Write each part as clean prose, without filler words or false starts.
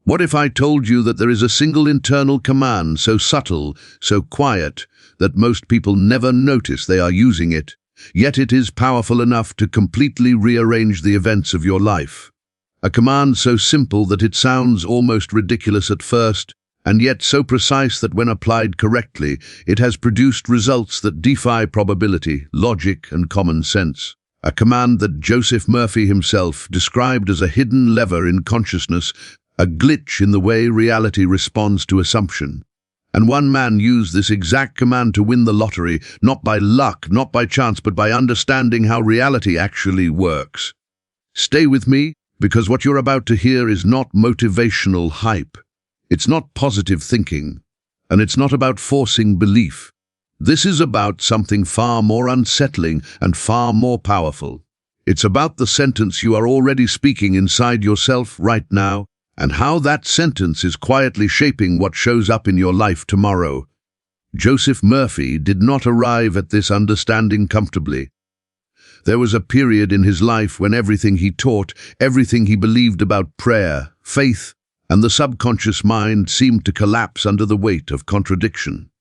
What if I told you that there is a single internal command so subtle, so quiet, that most people never notice they are using it, yet it is powerful enough to completely rearrange the events of your life? A command so simple that it sounds almost ridiculous at first, and yet so precise that when applied correctly, it has produced results that defy probability, logic, and common sense. A command that Joseph Murphy himself described as a hidden lever in consciousness, a glitch in the way reality responds to assumption. And one man used this exact command to win the lottery, not by luck, not by chance, but by understanding how reality actually works. Stay with me, because what you're about to hear is not motivational hype. It's not positive thinking, and it's not about forcing belief. This is about something far more unsettling and far more powerful. It's about the sentence you are already speaking inside yourself right now, and how that sentence is quietly shaping what shows up in your life tomorrow. Joseph Murphy did not arrive at this understanding comfortably. There was a period in his life when everything he taught, everything he believed about prayer, faith, and the subconscious mind seemed to collapse under the weight of contradiction.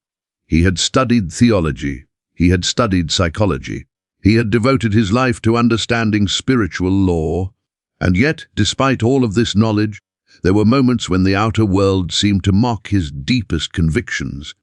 He had studied theology. He had studied psychology. He had devoted his life to understanding spiritual law. And yet, despite all of this knowledge, there were moments when the outer world seemed to mock his deepest convictions.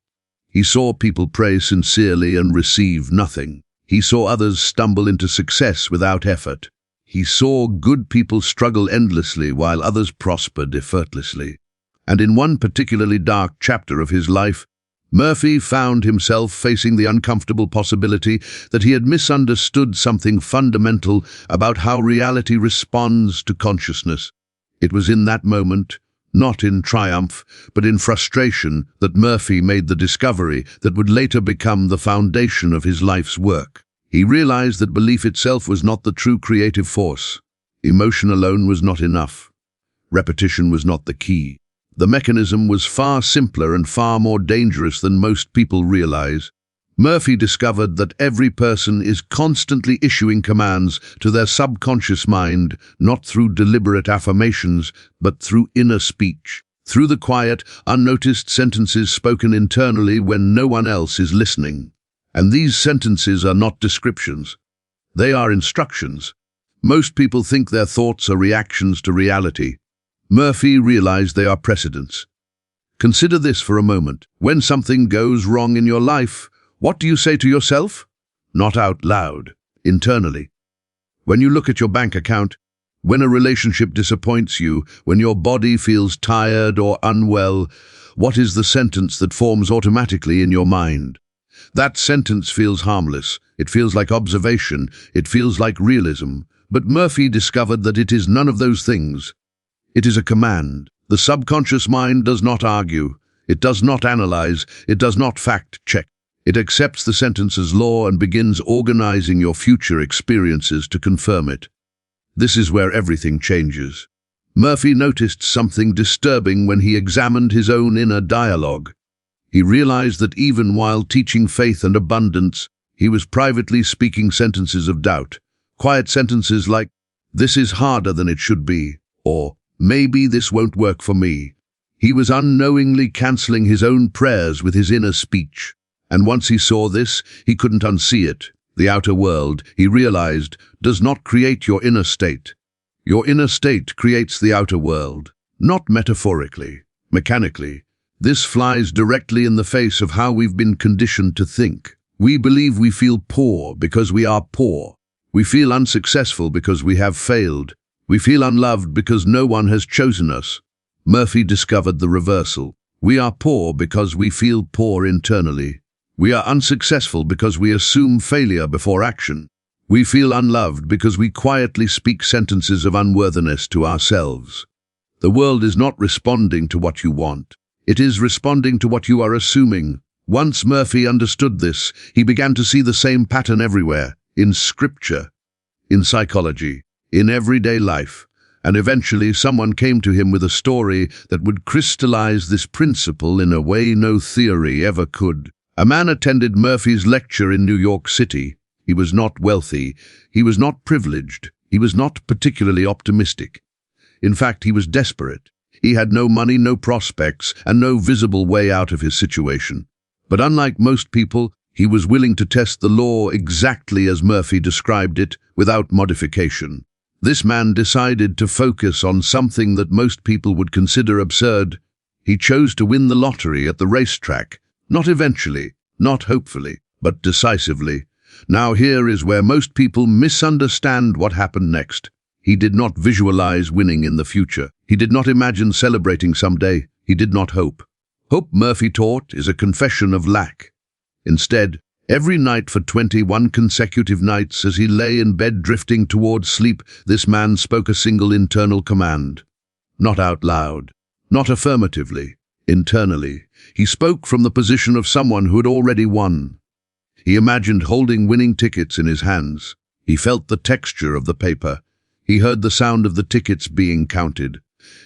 He saw people pray sincerely and receive nothing. He saw others stumble into success without effort. He saw good people struggle endlessly while others prospered effortlessly. And in one particularly dark chapter of his life, Murphy found himself facing the uncomfortable possibility that he had misunderstood something fundamental about how reality responds to consciousness. It was in that moment, not in triumph, but in frustration, that Murphy made the discovery that would later become the foundation of his life's work. He realized that belief itself was not the true creative force. Emotion alone was not enough. Repetition was not the key. The mechanism was far simpler and far more dangerous than most people realize. Murphy discovered that every person is constantly issuing commands to their subconscious mind, not through deliberate affirmations, but through inner speech, through the quiet, unnoticed sentences spoken internally when no one else is listening. And these sentences are not descriptions. They are instructions. Most people think their thoughts are reactions to reality. Murphy realized they are precedents. Consider this for a moment. When something goes wrong in your life, what do you say to yourself? Not out loud, internally. When you look at your bank account, when a relationship disappoints you, when your body feels tired or unwell, what is the sentence that forms automatically in your mind? That sentence feels harmless. It feels like observation. It feels like realism. But Murphy discovered that it is none of those things. It is a command. The subconscious mind does not argue. It does not analyze. It does not fact-check. It accepts the sentence as law and begins organizing your future experiences to confirm it. This is where everything changes. Murphy noticed something disturbing when he examined his own inner dialogue. He realized that even while teaching faith and abundance, he was privately speaking sentences of doubt. Quiet sentences like, "This is harder than it should be," or "Maybe this won't work for me." He was unknowingly canceling his own prayers with his inner speech. And once he saw this, he couldn't unsee it. The outer world, he realized, does not create your inner state. Your inner state creates the outer world, not metaphorically, mechanically. This flies directly in the face of how we've been conditioned to think. We believe we feel poor because we are poor. We feel unsuccessful because we have failed. We feel unloved because no one has chosen us. Murphy discovered the reversal. We are poor because we feel poor internally. We are unsuccessful because we assume failure before action. We feel unloved because we quietly speak sentences of unworthiness to ourselves. The world is not responding to what you want. It is responding to what you are assuming. Once Murphy understood this, he began to see the same pattern everywhere, in scripture, in psychology, in everyday life. And eventually someone came to him with a story that would crystallize this principle in a way no theory ever could. A man attended Murphy's lecture in New York City. He was not wealthy. He was not privileged. He was not particularly optimistic. In fact, he was desperate. He had no money, no prospects, and no visible way out of his situation. But unlike most people, he was willing to test the law exactly as Murphy described it, without modification. This man decided to focus on something that most people would consider absurd. He chose to win the lottery at the racetrack, not eventually, not hopefully, but decisively. Now here is where most people misunderstand what happened next. He did not visualize winning in the future. He did not imagine celebrating someday. He did not hope. Hope, Murphy taught, is a confession of lack. Instead, every night for 21 consecutive nights, as he lay in bed drifting towards sleep, this man spoke a single internal command. Not out loud, not affirmatively, internally. He spoke from the position of someone who had already won. He imagined holding winning tickets in his hands. He felt the texture of the paper. He heard the sound of the tickets being counted.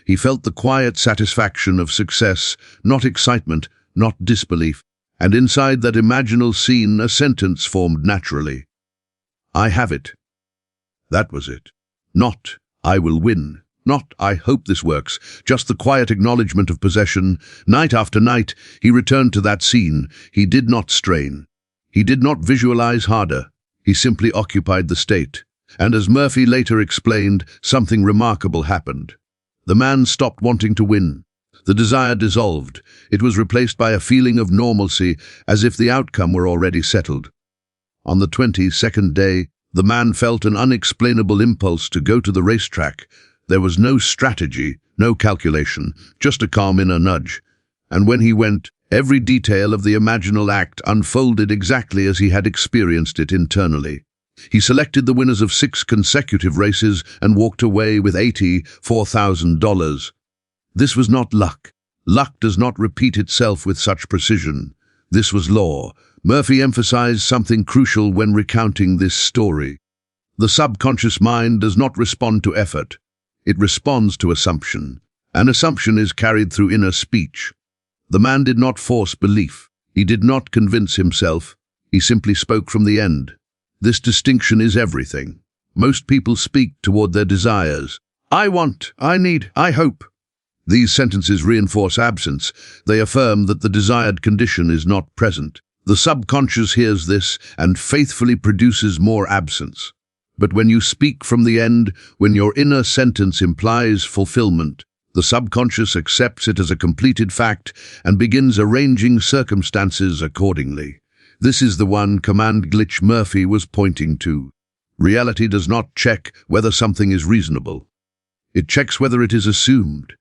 He felt the quiet satisfaction of success, not excitement, not disbelief. And inside that imaginal scene, a sentence formed naturally. I have it. That was it. Not, I will win. Not, I hope this works. Just the quiet acknowledgement of possession. Night after night, he returned to that scene. He did not strain. He did not visualize harder. He simply occupied the state. And as Murphy later explained, something remarkable happened. The man stopped wanting to win. The desire dissolved. It was replaced by a feeling of normalcy, as if the outcome were already settled. On the 22nd day, the man felt an unexplainable impulse to go to the racetrack. There was no strategy, no calculation, just a calm inner nudge. And when he went, every detail of the imaginal act unfolded exactly as he had experienced it internally. He selected the winners of 6 consecutive races and walked away with $84,000. This was not luck. Luck does not repeat itself with such precision. This was law. Murphy emphasized something crucial when recounting this story. The subconscious mind does not respond to effort. It responds to assumption. An assumption is carried through inner speech. The man did not force belief. He did not convince himself. He simply spoke from the end. This distinction is everything. Most people speak toward their desires. I want, I need, I hope. These sentences reinforce absence. They affirm that the desired condition is not present. The subconscious hears this and faithfully produces more absence. But when you speak from the end, when your inner sentence implies fulfillment, the subconscious accepts it as a completed fact and begins arranging circumstances accordingly. This is the one command glitch Murphy was pointing to. Reality does not check whether something is reasonable. It checks whether it is assumed.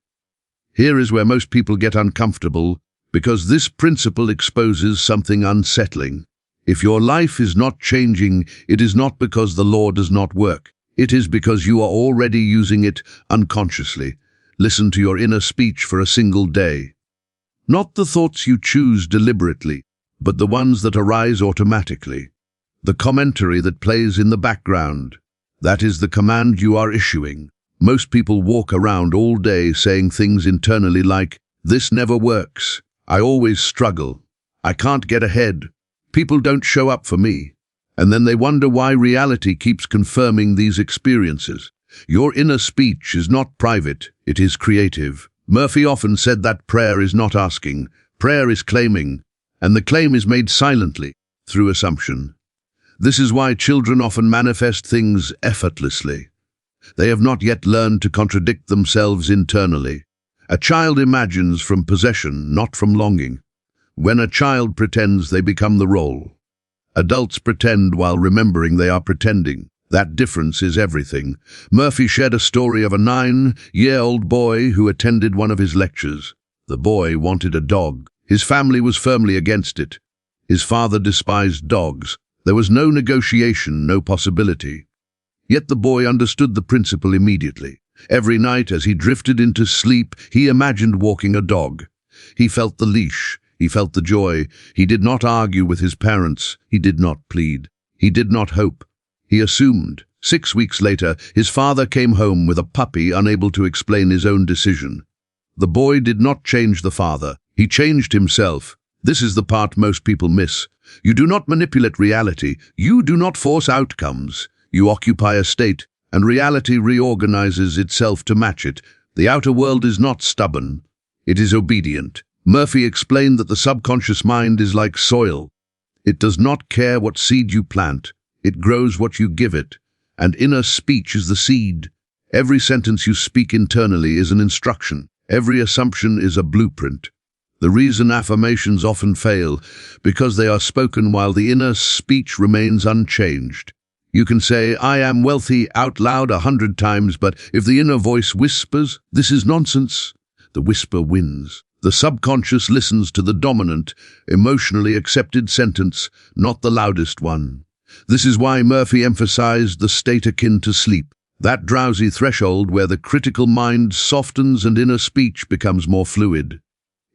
Here is where most people get uncomfortable, because this principle exposes something unsettling. If your life is not changing, it is not because the law does not work. It is because you are already using it unconsciously. Listen to your inner speech for a single day. Not the thoughts you choose deliberately, but the ones that arise automatically. The commentary that plays in the background. That is the command you are issuing. Most people walk around all day saying things internally like, this never works. I always struggle. I can't get ahead. People don't show up for me. And then they wonder why reality keeps confirming these experiences. Your inner speech is not private, it is creative. Murphy often said that prayer is not asking, prayer is claiming, and the claim is made silently, through assumption. This is why children often manifest things effortlessly. They have not yet learned to contradict themselves internally. A child imagines from possession, not from longing. When a child pretends, they become the role. Adults pretend while remembering they are pretending. That difference is everything. Murphy shared a story of a 9-year-old boy who attended one of his lectures. The boy wanted a dog. His family was firmly against it. His father despised dogs. There was no negotiation, no possibility. Yet the boy understood the principle immediately. Every night as he drifted into sleep, he imagined walking a dog. He felt the leash. He felt the joy. He did not argue with his parents. He did not plead. He did not hope. He assumed. 6 weeks later, his father came home with a puppy, unable to explain his own decision. The boy did not change the father. He changed himself. This is the part most people miss. You do not manipulate reality. You do not force outcomes. You occupy a state, and reality reorganizes itself to match it. The outer world is not stubborn. It is obedient. Murphy explained that the subconscious mind is like soil. It does not care what seed you plant. It grows what you give it. And inner speech is the seed. Every sentence you speak internally is an instruction. Every assumption is a blueprint. The reason affirmations often fail, because they are spoken while the inner speech remains unchanged. You can say, "I am wealthy," out loud 100 times, but if the inner voice whispers, "This is nonsense," the whisper wins. The subconscious listens to the dominant, emotionally accepted sentence, not the loudest one. This is why Murphy emphasized the state akin to sleep, that drowsy threshold where the critical mind softens and inner speech becomes more fluid.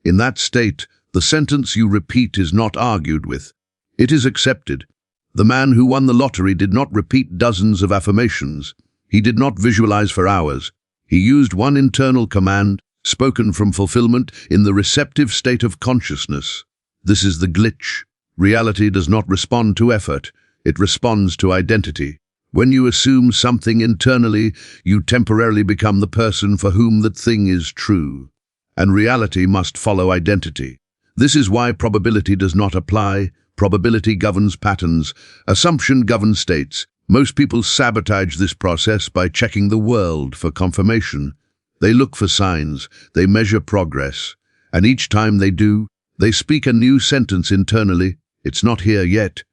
In that state, the sentence you repeat is not argued with. It is accepted. The man who won the lottery did not repeat dozens of affirmations. He did not visualize for hours. He used one internal command, spoken from fulfillment, in the receptive state of consciousness. This is the glitch. Reality does not respond to effort. It responds to identity. When you assume something internally, you temporarily become the person for whom that thing is true. And reality must follow identity. This is why probability does not apply. Probability governs patterns. Assumption governs states. Most people sabotage this process by checking the world for confirmation. They look for signs. They measure progress. And each time they do, they speak a new sentence internally. "It's not here yet."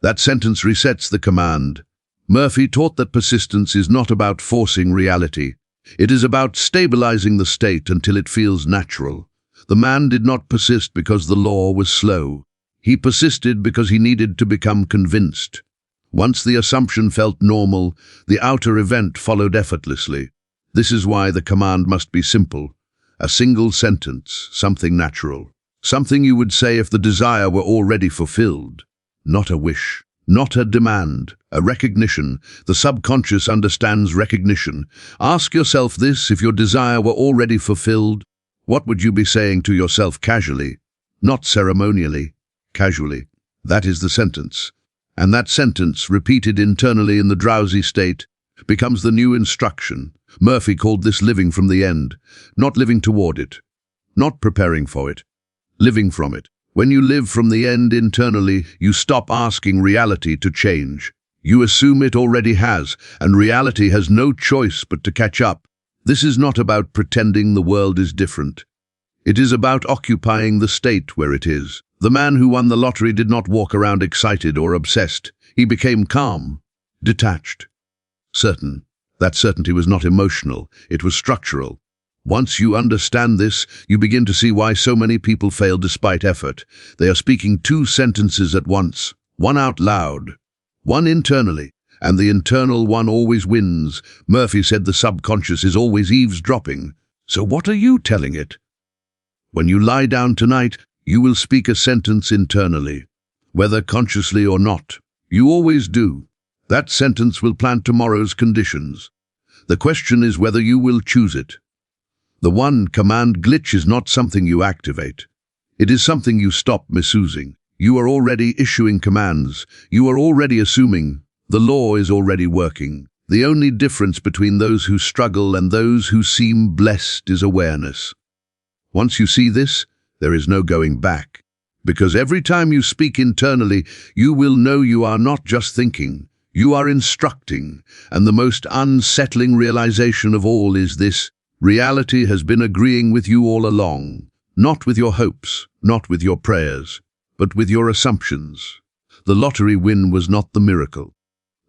That sentence resets the command. Murphy taught that persistence is not about forcing reality. It is about stabilizing the state until it feels natural. The man did not persist because the law was slow. He persisted because he needed to become convinced. Once the assumption felt normal, the outer event followed effortlessly. This is why the command must be simple. A single sentence, something natural. Something you would say if the desire were already fulfilled. Not a wish, not a demand, a recognition. The subconscious understands recognition. Ask yourself this: if your desire were already fulfilled, what would you be saying to yourself casually? Not ceremonially, casually. That is the sentence. And that sentence, repeated internally in the drowsy state, becomes the new instruction. Murphy called this living from the end, not living toward it, not preparing for it, living from it. When you live from the end internally, you stop asking reality to change. You assume it already has, and reality has no choice but to catch up. This is not about pretending the world is different. It is about occupying the state where it is. The man who won the lottery did not walk around excited or obsessed. He became calm, detached, certain. That certainty was not emotional, it was structural. Once you understand this, you begin to see why so many people fail despite effort. They are speaking two sentences at once, one out loud, one internally, and the internal one always wins. Murphy said the subconscious is always eavesdropping. So what are you telling it? When you lie down tonight, you will speak a sentence internally, whether consciously or not. You always do. That sentence will plant tomorrow's conditions. The question is whether you will choose it. The one command glitch is not something you activate. It is something you stop misusing. You are already issuing commands. You are already assuming. The law is already working. The only difference between those who struggle and those who seem blessed is awareness. Once you see this, there is no going back. Because every time you speak internally, you will know you are not just thinking. You are instructing. And the most unsettling realization of all is this: reality has been agreeing with you all along. Not with your hopes, not with your prayers, but with your assumptions. The lottery win was not the miracle.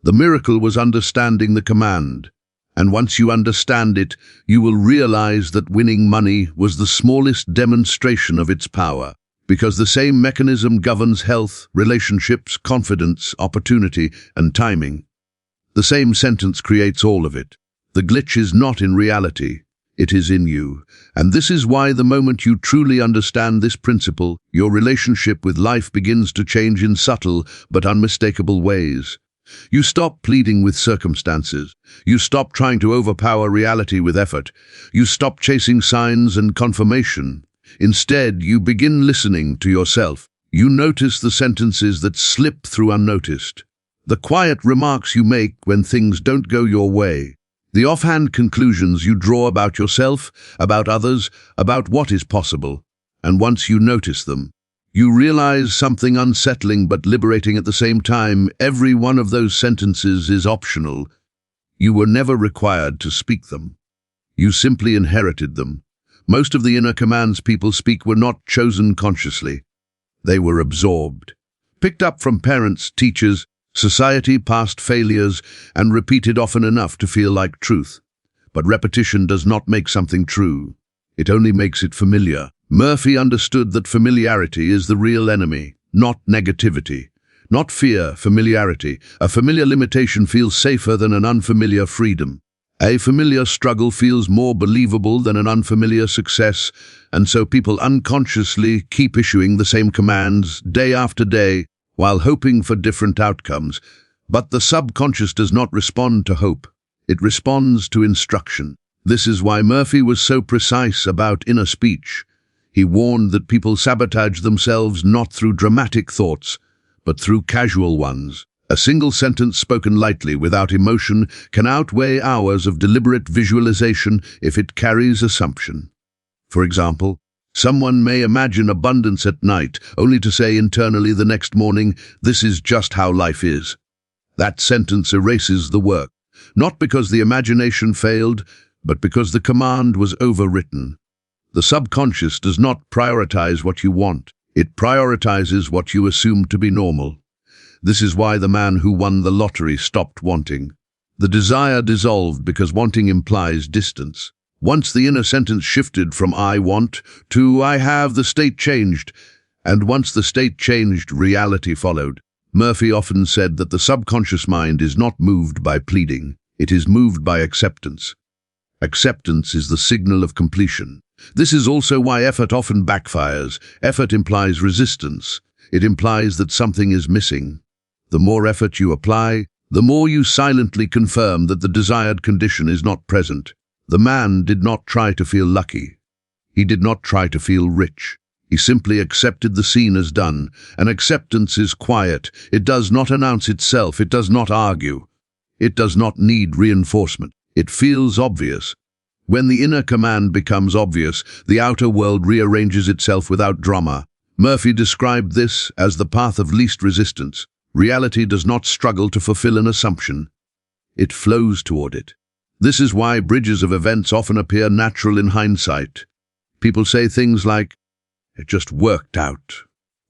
The miracle was understanding the command. And once you understand it, you will realize that winning money was the smallest demonstration of its power. Because the same mechanism governs health, relationships, confidence, opportunity, and timing. The same sentence creates all of it. The glitch is not in reality, it is in you. And this is why the moment you truly understand this principle, your relationship with life begins to change in subtle but unmistakable ways. You stop pleading with circumstances. You stop trying to overpower reality with effort. You stop chasing signs and confirmation. Instead, you begin listening to yourself. You notice the sentences that slip through unnoticed. The quiet remarks you make when things don't go your way. The offhand conclusions you draw about yourself, about others, about what is possible. And once you notice them, you realize something unsettling but liberating at the same time. Every one of those sentences is optional. You were never required to speak them. You simply inherited them. Most of the inner commands people speak were not chosen consciously. They were absorbed, picked up from parents, teachers, society, past failures, and repeated often enough to feel like truth. But repetition does not make something true. It only makes it familiar. Murphy understood that familiarity is the real enemy, not negativity. Not fear, familiarity. A familiar limitation feels safer than an unfamiliar freedom. A familiar struggle feels more believable than an unfamiliar success, and so people unconsciously keep issuing the same commands day after day while hoping for different outcomes. But the subconscious does not respond to hope. It responds to instruction. This is why Murphy was so precise about inner speech. He warned that people sabotage themselves not through dramatic thoughts, but through casual ones. A single sentence spoken lightly without emotion can outweigh hours of deliberate visualization if it carries assumption. For example, someone may imagine abundance at night, only to say internally the next morning, "This is just how life is." That sentence erases the work, not because the imagination failed, but because the command was overwritten. The subconscious does not prioritize what you want. It prioritizes what you assume to be normal. This is why the man who won the lottery stopped wanting. The desire dissolved because wanting implies distance. Once the inner sentence shifted from "I want" to "I have," the state changed. And once the state changed, reality followed. Murphy often said that the subconscious mind is not moved by pleading. It is moved by acceptance. Acceptance is the signal of completion. This is also why effort often backfires. Effort implies resistance. It implies that something is missing. The more effort you apply, the more you silently confirm that the desired condition is not present. The man did not try to feel lucky. He did not try to feel rich. He simply accepted the scene as done. And acceptance is quiet. It does not announce itself. It does not argue. It does not need reinforcement. It feels obvious. When the inner command becomes obvious, the outer world rearranges itself without drama. Murphy described this as the path of least resistance. Reality does not struggle to fulfill an assumption. It flows toward it. This is why bridges of events often appear natural in hindsight. People say things like, "It just worked out,"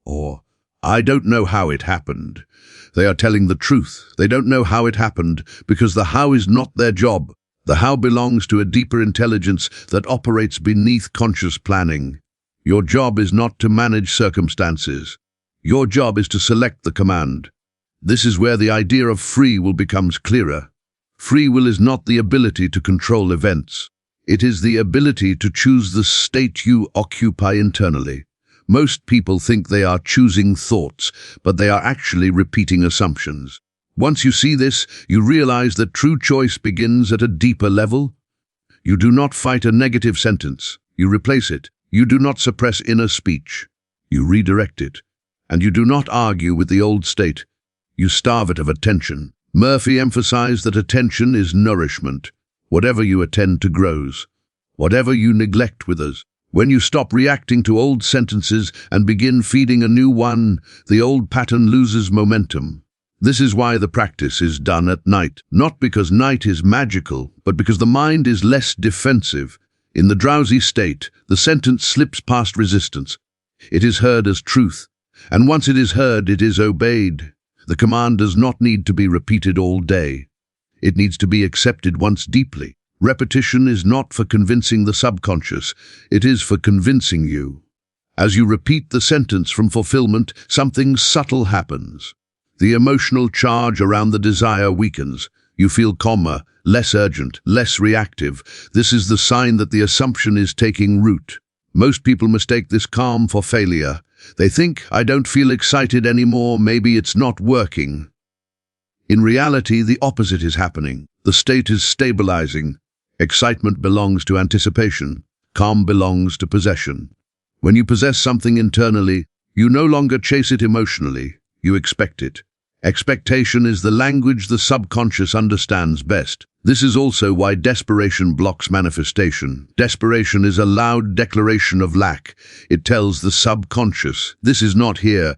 or "I don't know how it happened." They are telling the truth. They don't know how it happened because the how is not their job. The how belongs to a deeper intelligence that operates beneath conscious planning. Your job is not to manage circumstances. Your job is to select the command. This is where the idea of free will becomes clearer. Free will is not the ability to control events. It is the ability to choose the state you occupy internally. Most people think they are choosing thoughts, but they are actually repeating assumptions. Once you see this, you realize that true choice begins at a deeper level. You do not fight a negative sentence. You replace it. You do not suppress inner speech. You redirect it. And you do not argue with the old state. You starve it of attention. Murphy emphasized that attention is nourishment. Whatever you attend to grows. Whatever you neglect withers. When you stop reacting to old sentences and begin feeding a new one, the old pattern loses momentum. This is why the practice is done at night, not because night is magical, but because the mind is less defensive. In the drowsy state, the sentence slips past resistance. It is heard as truth, and once it is heard, it is obeyed. The command does not need to be repeated all day. It needs to be accepted once deeply. Repetition is not for convincing the subconscious, it is for convincing you. As you repeat the sentence from fulfillment, something subtle happens. The emotional charge around the desire weakens. You feel calmer, less urgent, less reactive. This is the sign that the assumption is taking root. Most people mistake this calm for failure. They think, "I don't feel excited anymore, maybe it's not working." In reality, the opposite is happening. The state is stabilizing. Excitement belongs to anticipation. Calm belongs to possession. When you possess something internally, you no longer chase it emotionally. You expect it. Expectation is the language the subconscious understands best. This is also why desperation blocks manifestation. Desperation is a loud declaration of lack. It tells the subconscious, this is not here,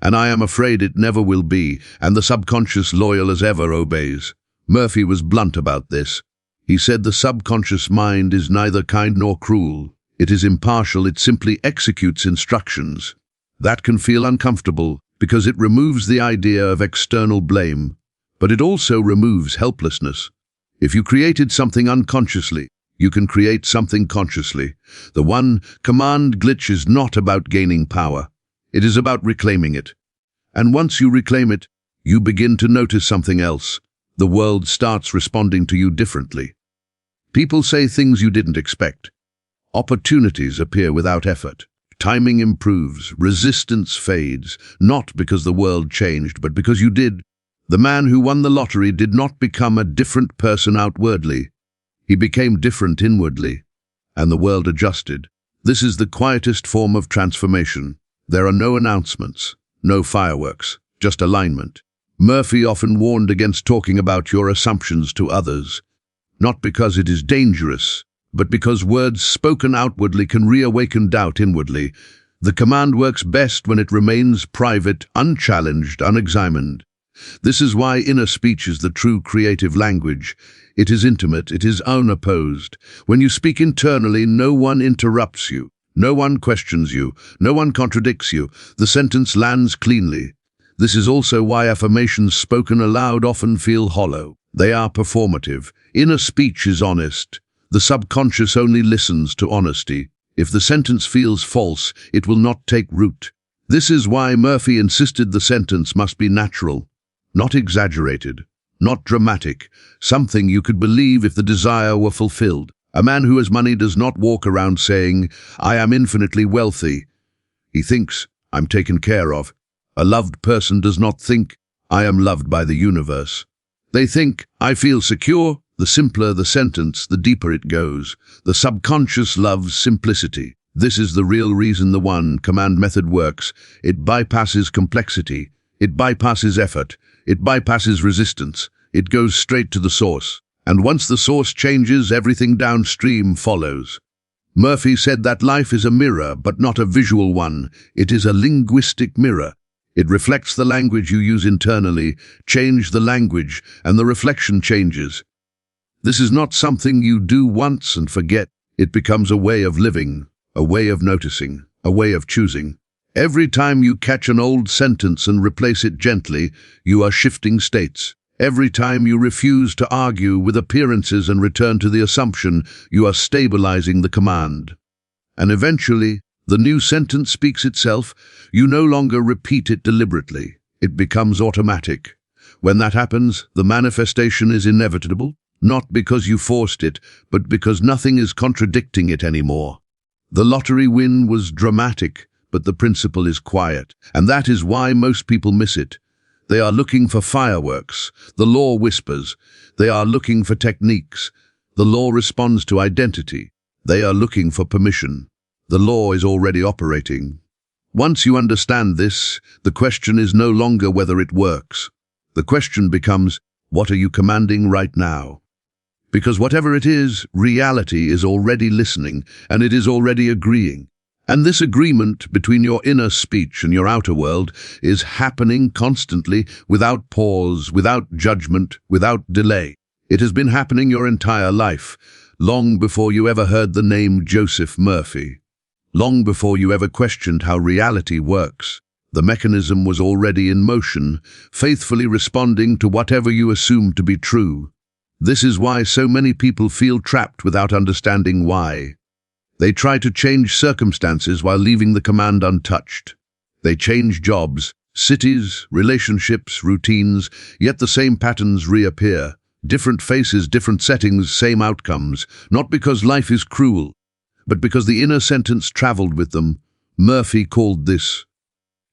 and I am afraid it never will be, and the subconscious, loyal as ever, obeys. Murphy was blunt about this. He said the subconscious mind is neither kind nor cruel. It is impartial, it simply executes instructions. That can feel uncomfortable because it removes the idea of external blame, but it also removes helplessness. If you created something unconsciously, you can create something consciously. The one command glitch is not about gaining power. It is about reclaiming it. And once you reclaim it, you begin to notice something else. The world starts responding to you differently. People say things you didn't expect. Opportunities appear without effort. Timing improves, resistance fades, not because the world changed, but because you did. The man who won the lottery did not become a different person outwardly. He became different inwardly, and the world adjusted. This is the quietest form of transformation. There are no announcements, no fireworks, just alignment. Murphy often warned against talking about your assumptions to others, not because it is dangerous, but because words spoken outwardly can reawaken doubt inwardly. The command works best when it remains private, unchallenged, unexamined. This is why inner speech is the true creative language. It is intimate, it is unopposed. When you speak internally, no one interrupts you, no one questions you, no one contradicts you. The sentence lands cleanly. This is also why affirmations spoken aloud often feel hollow. They are performative. Inner speech is honest. The subconscious only listens to honesty. If the sentence feels false, it will not take root. This is why Murphy insisted the sentence must be natural, not exaggerated, not dramatic, something you could believe if the desire were fulfilled. A man who has money does not walk around saying, I am infinitely wealthy. He thinks, I'm taken care of. A loved person does not think, I am loved by the universe. They think, I feel secure. The simpler the sentence, the deeper it goes. The subconscious loves simplicity. This is the real reason the one command method works. It bypasses complexity. It bypasses effort. It bypasses resistance. It goes straight to the source. And once the source changes, everything downstream follows. Murphy said that life is a mirror, but not a visual one. It is a linguistic mirror. It reflects the language you use internally. Change the language, and the reflection changes. This is not something you do once and forget. It becomes a way of living, a way of noticing, a way of choosing. Every time you catch an old sentence and replace it gently, you are shifting states. Every time you refuse to argue with appearances and return to the assumption, you are stabilizing the command. And eventually, the new sentence speaks itself. You no longer repeat it deliberately. It becomes automatic. When that happens, the manifestation is inevitable. Not because you forced it, but because nothing is contradicting it anymore. The lottery win was dramatic, but the principle is quiet, and that is why most people miss it. They are looking for fireworks. The law whispers. They are looking for techniques. The law responds to identity. They are looking for permission. The law is already operating. Once you understand this, the question is no longer whether it works. The question becomes, what are you commanding right now? Because whatever it is, reality is already listening, and it is already agreeing. And this agreement between your inner speech and your outer world is happening constantly, without pause, without judgment, without delay. It has been happening your entire life, long before you ever heard the name Joseph Murphy. Long before you ever questioned how reality works. The mechanism was already in motion, faithfully responding to whatever you assumed to be true. This is why so many people feel trapped without understanding why. They try to change circumstances while leaving the command untouched. They change jobs, cities, relationships, routines, yet the same patterns reappear. Different faces, different settings, same outcomes. Not because life is cruel, but because the inner sentence traveled with them. Murphy called this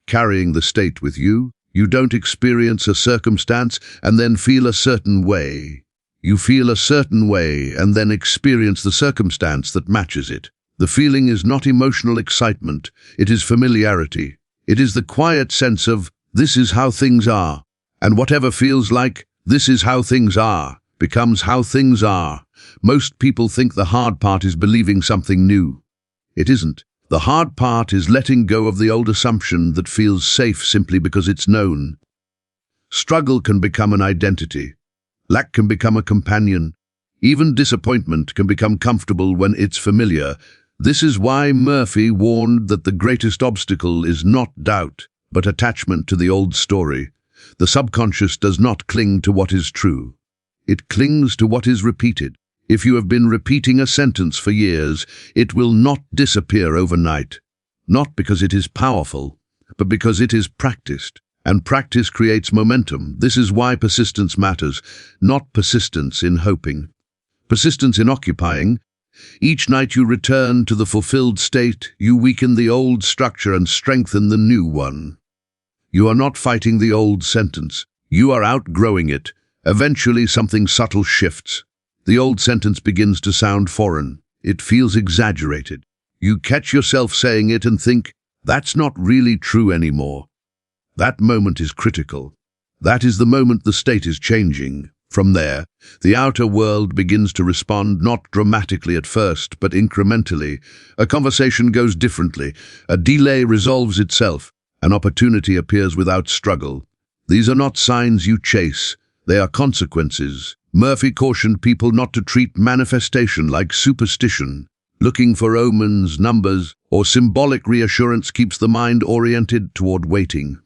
carrying the state with you. You don't experience a circumstance and then feel a certain way. You feel a certain way and then experience the circumstance that matches it. The feeling is not emotional excitement, it is familiarity. It is the quiet sense of, this is how things are. And whatever feels like, this is how things are, becomes how things are. Most people think the hard part is believing something new. It isn't. The hard part is letting go of the old assumption that feels safe simply because it's known. Struggle can become an identity. Lack can become a companion. Even disappointment can become comfortable when it's familiar. This is why Murphy warned that the greatest obstacle is not doubt, but attachment to the old story. The subconscious does not cling to what is true. It clings to what is repeated. If you have been repeating a sentence for years, it will not disappear overnight. Not because it is powerful, but because it is practiced. And practice creates momentum. This is why persistence matters, not persistence in hoping. Persistence in occupying. Each night you return to the fulfilled state, you weaken the old structure and strengthen the new one. You are not fighting the old sentence. You are outgrowing it. Eventually something subtle shifts. The old sentence begins to sound foreign. It feels exaggerated. You catch yourself saying it and think, that's not really true anymore. That moment is critical. That is the moment the state is changing. From there, the outer world begins to respond, not dramatically at first, but incrementally. A conversation goes differently. A delay resolves itself. An opportunity appears without struggle. These are not signs you chase. They are consequences. Murphy cautioned people not to treat manifestation like superstition. Looking for omens, numbers, or symbolic reassurance keeps the mind oriented toward waiting.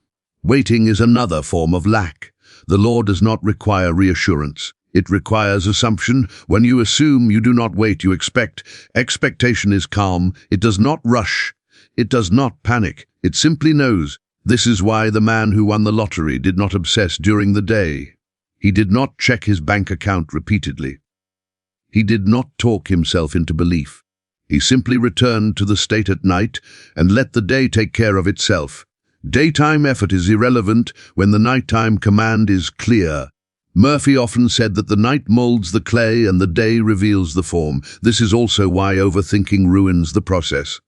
Waiting is another form of lack. The law does not require reassurance. It requires assumption. When you assume, you do not wait, you expect. Expectation is calm. It does not rush. It does not panic. It simply knows. This is why the man who won the lottery did not obsess during the day. He did not check his bank account repeatedly. He did not talk himself into belief. He simply returned to the state at night and let the day take care of itself. Daytime effort is irrelevant when the nighttime command is clear. Murphy often said that the night molds the clay and the day reveals the form. This is also why overthinking ruins the process.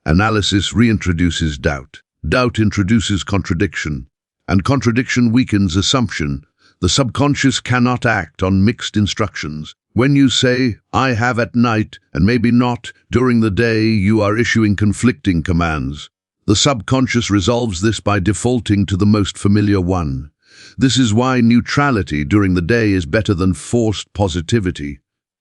Analysis reintroduces doubt. Doubt introduces contradiction, and contradiction weakens assumption. The subconscious cannot act on mixed instructions. When you say, I have at night, and maybe not, during the day, you are issuing conflicting commands. The subconscious resolves this by defaulting to the most familiar one. This is why neutrality during the day is better than forced positivity.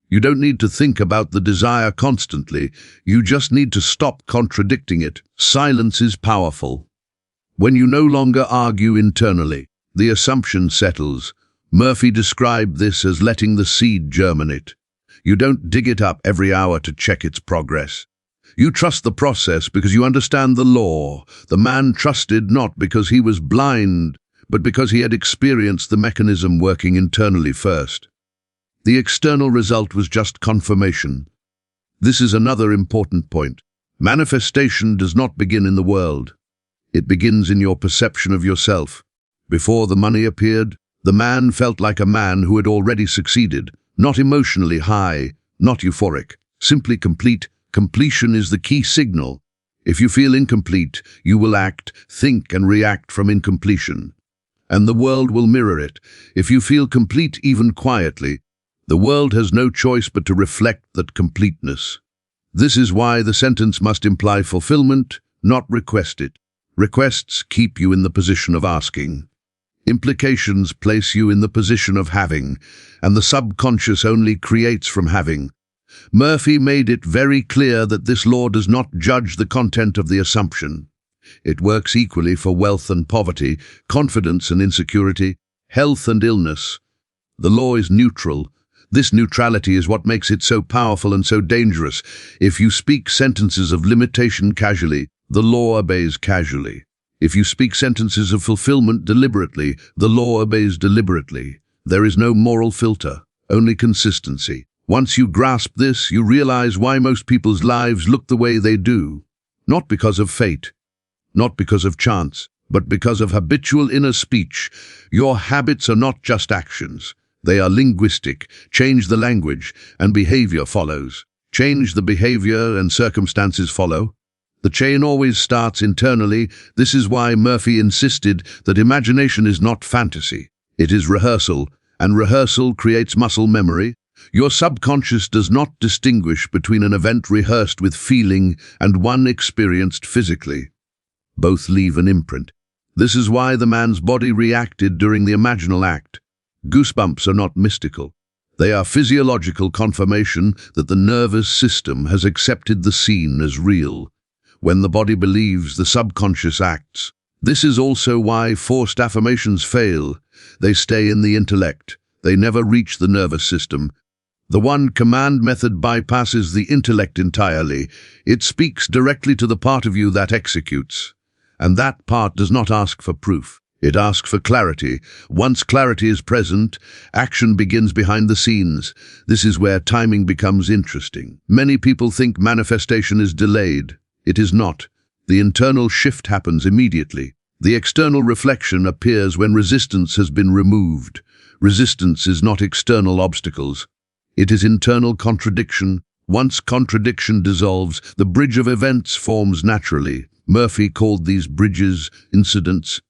You don't need to think about the desire constantly. You just need to stop contradicting it. Silence is powerful. When you no longer argue internally, the assumption settles. Murphy described this as letting the seed germinate. You don't dig it up every hour to check its progress. You trust the process because you understand the law. The man trusted not because he was blind, but because he had experienced the mechanism working internally first. The external result was just confirmation. This is another important point. Manifestation does not begin in the world. It begins in your perception of yourself. Before the money appeared, the man felt like a man who had already succeeded, not emotionally high, not euphoric, simply complete. Completion is the key signal. If you feel incomplete, you will act, think, and react from incompletion. And the world will mirror it. If you feel complete even quietly, the world has no choice but to reflect that completeness. This is why the sentence must imply fulfillment, not request it. Requests keep you in the position of asking. Implications place you in the position of having, and the subconscious only creates from having. Murphy made it very clear that this law does not judge the content of the assumption. It works equally for wealth and poverty, confidence and insecurity, health and illness. The law is neutral. This neutrality is what makes it so powerful and so dangerous. If you speak sentences of limitation casually, the law obeys casually. If you speak sentences of fulfillment deliberately, the law obeys deliberately. There is no moral filter, only consistency. Once you grasp this, you realize why most people's lives look the way they do. Not because of fate, not because of chance, but because of habitual inner speech. Your habits are not just actions. They are linguistic. Change the language, and behavior follows. Change the behavior, and circumstances follow. The chain always starts internally. This is why Murphy insisted that imagination is not fantasy. It is rehearsal, and rehearsal creates muscle memory. Your subconscious does not distinguish between an event rehearsed with feeling and one experienced physically. Both leave an imprint. This is why the man's body reacted during the imaginal act. Goosebumps are not mystical. They are physiological confirmation that the nervous system has accepted the scene as real. When the body believes, the subconscious acts. This is also why forced affirmations fail. They stay in the intellect. They never reach the nervous system. The one command method bypasses the intellect entirely. It speaks directly to the part of you that executes. And that part does not ask for proof. It asks for clarity. Once clarity is present, action begins behind the scenes. This is where timing becomes interesting. Many people think manifestation is delayed. It is not. The internal shift happens immediately. The external reflection appears when resistance has been removed. Resistance is not external obstacles. It is internal contradiction. Once contradiction dissolves, the bridge of events forms naturally. Murphy called these bridges incidents.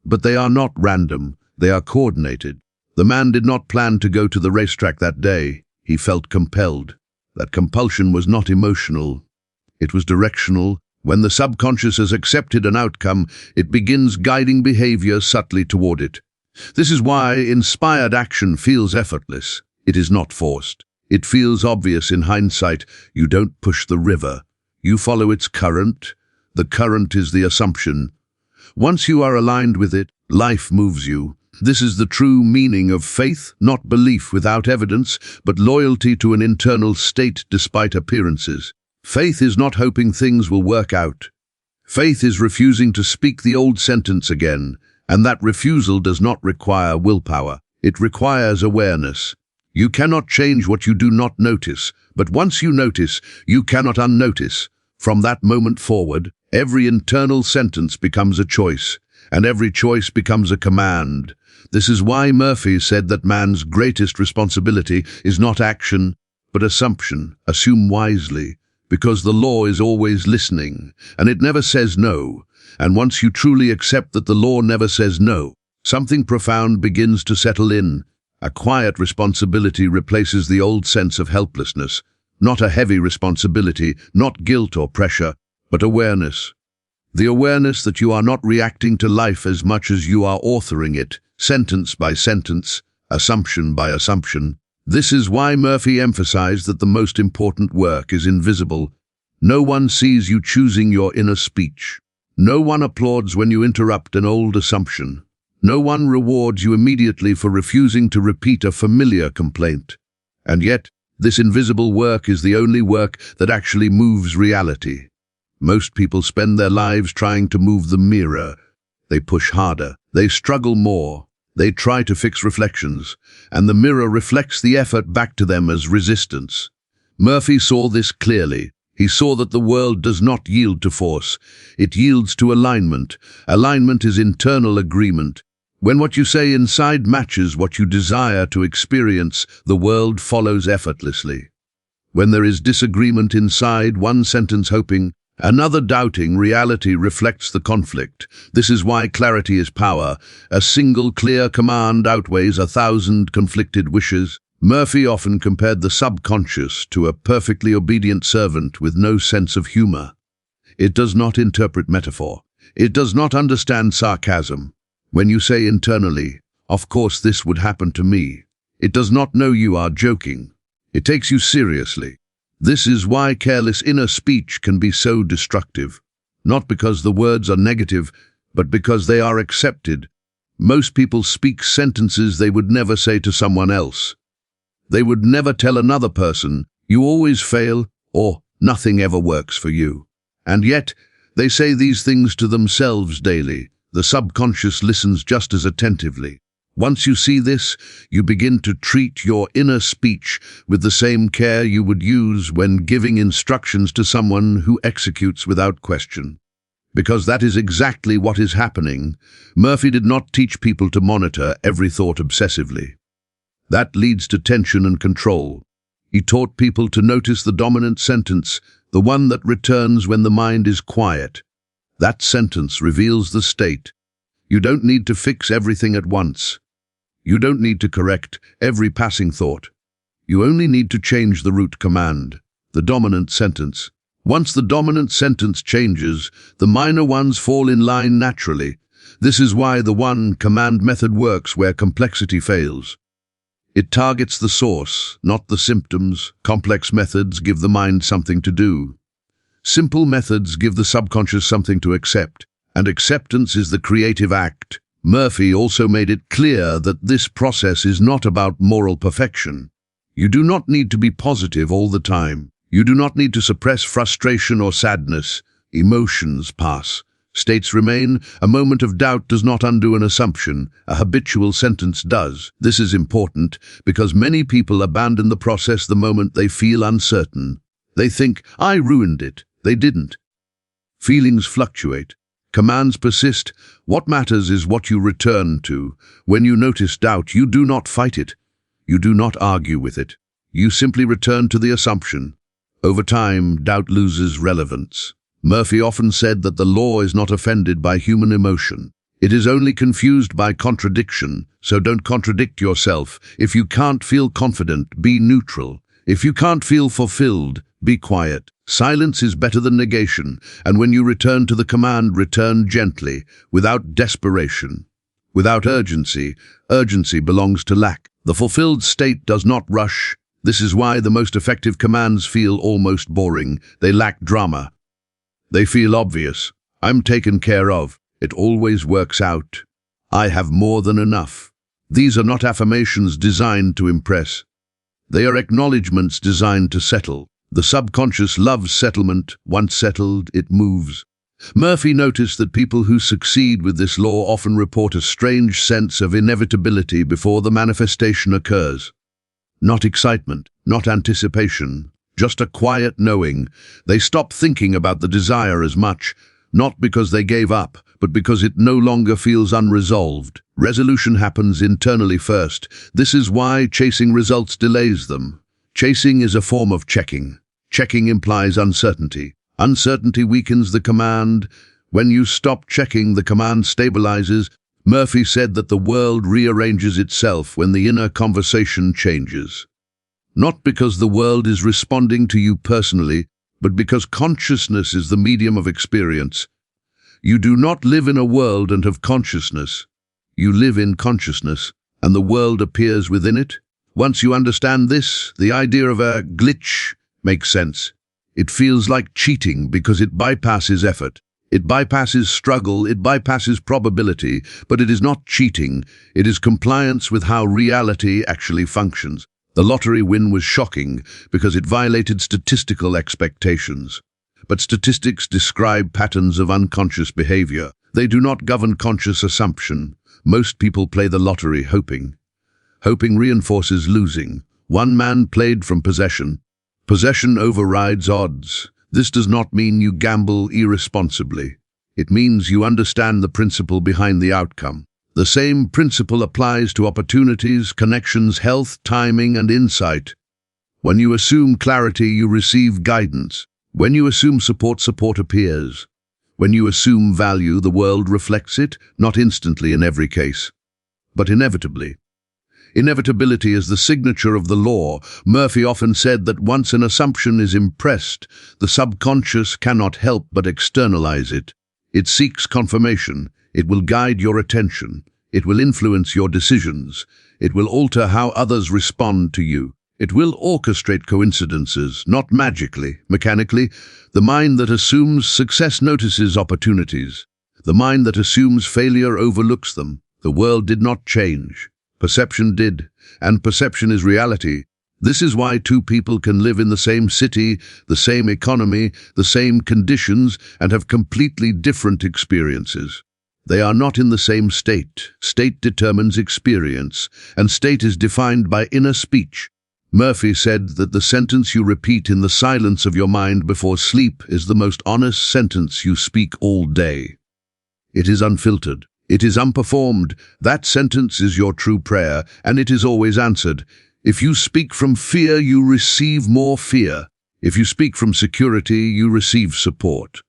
But they are not random. They are coordinated. The man did not plan to go to the racetrack that day. He felt compelled. That compulsion was not emotional. It was directional. When the subconscious has accepted an outcome, it begins guiding behavior subtly toward it. This is why inspired action feels effortless. It is not forced. It feels obvious in hindsight. You don't push the river. You follow its current. The current is the assumption. Once you are aligned with it, life moves you. This is the true meaning of faith, not belief without evidence, but loyalty to an internal state despite appearances. Faith is not hoping things will work out. Faith is refusing to speak the old sentence again, and that refusal does not require willpower. It requires awareness. You cannot change what you do not notice, but once you notice, you cannot unnotice. From that moment forward, every internal sentence becomes a choice, and every choice becomes a command. This is why Murphy said that man's greatest responsibility is not action, but assumption. Assume wisely, because the law is always listening, and it never says no. And once you truly accept that the law never says no, something profound begins to settle in. A quiet responsibility replaces the old sense of helplessness. Not a heavy responsibility, not guilt or pressure, but awareness. The awareness that you are not reacting to life as much as you are authoring it, sentence by sentence, assumption by assumption. This is why Murphy emphasized that the most important work is invisible. No one sees you choosing your inner speech. No one applauds when you interrupt an old assumption. No one rewards you immediately for refusing to repeat a familiar complaint. And yet, this invisible work is the only work that actually moves reality. Most people spend their lives trying to move the mirror. They push harder. They struggle more. They try to fix reflections, and the mirror reflects the effort back to them as resistance. Murphy saw this clearly. He saw that the world does not yield to force. It yields to alignment. Alignment is internal agreement. When what you say inside matches what you desire to experience, the world follows effortlessly. When there is disagreement inside, one sentence hoping, another doubting, reality reflects the conflict. This is why clarity is power. A single clear command outweighs 1,000 conflicted wishes. Murphy often compared the subconscious to a perfectly obedient servant with no sense of humor. It does not interpret metaphor. It does not understand sarcasm. When you say internally, "Of course this would happen to me," it does not know you are joking. It takes you seriously. This is why careless inner speech can be so destructive. Not because the words are negative, but because they are accepted. Most people speak sentences they would never say to someone else. They would never tell another person, "You always fail," or "Nothing ever works for you." And yet, they say these things to themselves daily. The subconscious listens just as attentively. Once you see this, you begin to treat your inner speech with the same care you would use when giving instructions to someone who executes without question. Because that is exactly what is happening. Murphy did not teach people to monitor every thought obsessively. That leads to tension and control. He taught people to notice the dominant sentence, the one that returns when the mind is quiet. That sentence reveals the state. You don't need to fix everything at once. You don't need to correct every passing thought. You only need to change the root command, the dominant sentence. Once the dominant sentence changes, the minor ones fall in line naturally. This is why the one command method works where complexity fails. It targets the source, not the symptoms. Complex methods give the mind something to do. Simple methods give the subconscious something to accept, and acceptance is the creative act. Murphy also made it clear that this process is not about moral perfection. You do not need to be positive all the time. You do not need to suppress frustration or sadness. Emotions pass. States remain. A moment of doubt does not undo an assumption. A habitual sentence does. This is important because many people abandon the process the moment they feel uncertain. They think, I ruined it. They didn't. Feelings fluctuate. Commands persist. What matters is what you return to. When you notice doubt, you do not fight it. You do not argue with it. You simply return to the assumption. Over time, doubt loses relevance. Murphy often said that the law is not offended by human emotion. It is only confused by contradiction, so don't contradict yourself. If you can't feel confident, be neutral. If you can't feel fulfilled, be quiet. Silence is better than negation, and when you return to the command, return gently, without desperation. Without urgency, urgency belongs to lack. The fulfilled state does not rush. This is why the most effective commands feel almost boring. They lack drama. They feel obvious. I'm taken care of. It always works out. I have more than enough. These are not affirmations designed to impress. They are acknowledgements designed to settle. The subconscious loves settlement. Once settled, it moves. Murphy noticed that people who succeed with this law often report a strange sense of inevitability before the manifestation occurs. Not excitement, not anticipation, just a quiet knowing. They stop thinking about the desire as much, not because they gave up, but because it no longer feels unresolved. Resolution happens internally first. This is why chasing results delays them. Chasing is a form of checking. Checking implies uncertainty. Uncertainty weakens the command. When you stop checking, the command stabilizes. Murphy said that the world rearranges itself when the inner conversation changes. Not because the world is responding to you personally, but because consciousness is the medium of experience. You do not live in a world and have consciousness. You live in consciousness, and the world appears within it. Once you understand this, the idea of a glitch makes sense. It feels like cheating because it bypasses effort. It bypasses struggle, it bypasses probability, but it is not cheating. It is compliance with how reality actually functions. The lottery win was shocking because it violated statistical expectations. But statistics describe patterns of unconscious behavior. They do not govern conscious assumption. Most people play the lottery hoping. Hoping reinforces losing. One man played from possession. Possession overrides odds. This does not mean you gamble irresponsibly. It means you understand the principle behind the outcome. The same principle applies to opportunities, connections, health, timing, and insight. When you assume clarity, you receive guidance. When you assume support, support appears. When you assume value, the world reflects it, not instantly in every case, but inevitably. Inevitability is the signature of the law. Murphy often said that once an assumption is impressed, the subconscious cannot help but externalize it. It seeks confirmation. It will guide your attention. It will influence your decisions. It will alter how others respond to you. It will orchestrate coincidences, not magically, mechanically. The mind that assumes success notices opportunities. The mind that assumes failure overlooks them. The world did not change. Perception did, and perception is reality. This is why two people can live in the same city, the same economy, the same conditions, and have completely different experiences. They are not in the same state. State determines experience, and state is defined by inner speech. Murphy said that the sentence you repeat in the silence of your mind before sleep is the most honest sentence you speak all day. It is unfiltered. It is unperformed. That sentence is your true prayer, and it is always answered. If you speak from fear, you receive more fear. If you speak from security, you receive support.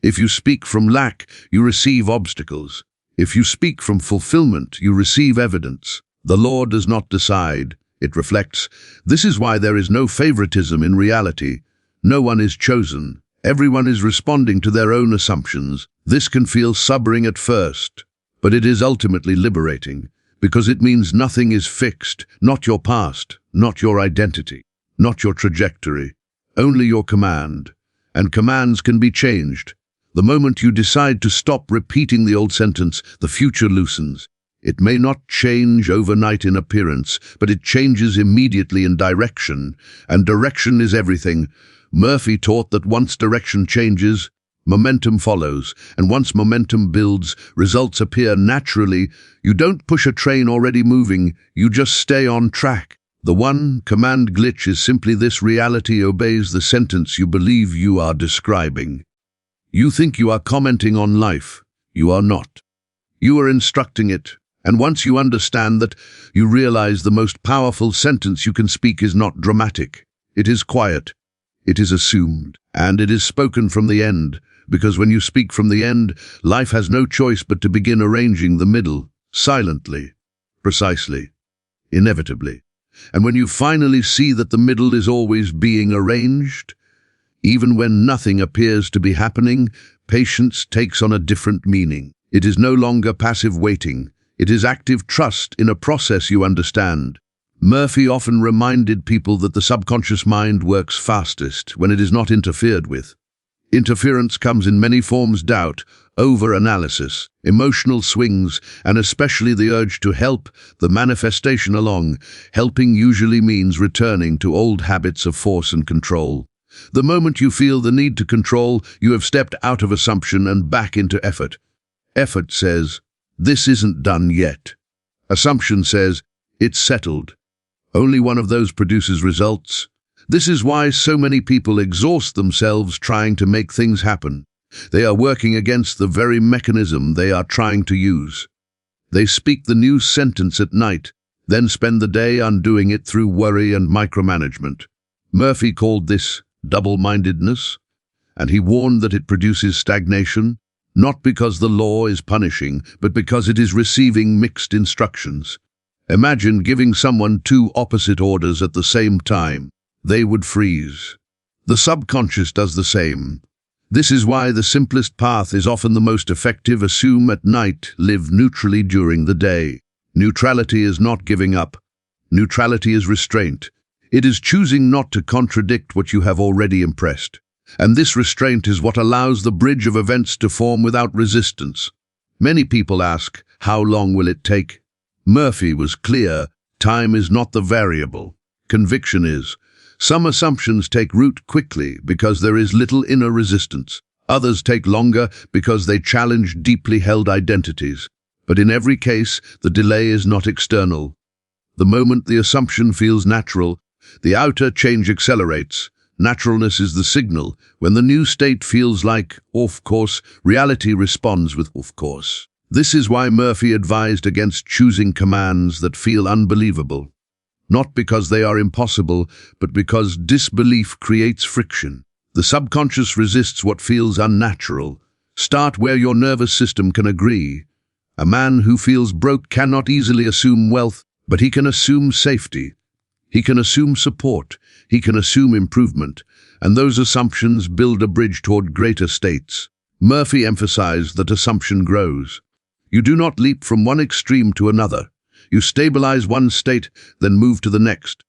If you speak from lack, you receive obstacles. If you speak from fulfillment, you receive evidence. The law does not decide, it reflects. This is why there is no favoritism in reality. No one is chosen. Everyone is responding to their own assumptions. This can feel sobering at first, but it is ultimately liberating, because it means nothing is fixed, not your past, not your identity, not your trajectory, only your command. And commands can be changed. The moment you decide to stop repeating the old sentence, the future loosens. It may not change overnight in appearance, but it changes immediately in direction, and direction is everything. Murphy taught that once direction changes, momentum follows, and once momentum builds, results appear naturally. You don't push a train already moving, you just stay on track. The one command glitch is simply this: reality obeys the sentence you believe you are describing. You think you are commenting on life. You are not. You are instructing it. And once you understand that, you realize the most powerful sentence you can speak is not dramatic. It is quiet. It is assumed. And it is spoken from the end. Because when you speak from the end, life has no choice but to begin arranging the middle, silently, precisely, inevitably. And when you finally see that the middle is always being arranged, even when nothing appears to be happening, patience takes on a different meaning. It is no longer passive waiting. It is active trust in a process you understand. Murphy often reminded people that the subconscious mind works fastest when it is not interfered with. Interference comes in many forms: doubt, over-analysis, emotional swings, and especially the urge to help, the manifestation along. Helping usually means returning to old habits of force and control. The moment you feel the need to control, you have stepped out of assumption and back into effort. Effort says, "This isn't done yet." Assumption says, "It's settled." Only one of those produces results. This is why so many people exhaust themselves trying to make things happen. They are working against the very mechanism they are trying to use. They speak the new sentence at night, then spend the day undoing it through worry and micromanagement. Murphy called this double-mindedness, and he warned that it produces stagnation, not because the law is punishing, but because it is receiving mixed instructions. Imagine giving someone two opposite orders at the same time. They would freeze. The subconscious does the same. This is why the simplest path is often the most effective. Assume at night, live neutrally during the day. Neutrality is not giving up. Neutrality is restraint. It is choosing not to contradict what you have already impressed. And this restraint is what allows the bridge of events to form without resistance. Many people ask, how long will it take? Murphy was clear, time is not the variable. Conviction is. Some assumptions take root quickly because there is little inner resistance. Others take longer because they challenge deeply held identities. But in every case, the delay is not external. The moment the assumption feels natural, the outer change accelerates. Naturalness is the signal. When the new state feels like off course, reality responds with off course. This is why Murphy advised against choosing commands that feel unbelievable. Not because they are impossible, but because disbelief creates friction. The subconscious resists what feels unnatural. Start where your nervous system can agree. A man who feels broke cannot easily assume wealth, but he can assume safety. He can assume support. He can assume improvement. And those assumptions build a bridge toward greater states. Murphy emphasized that assumption grows. You do not leap from one extreme to another. You stabilize one state, then move to the next.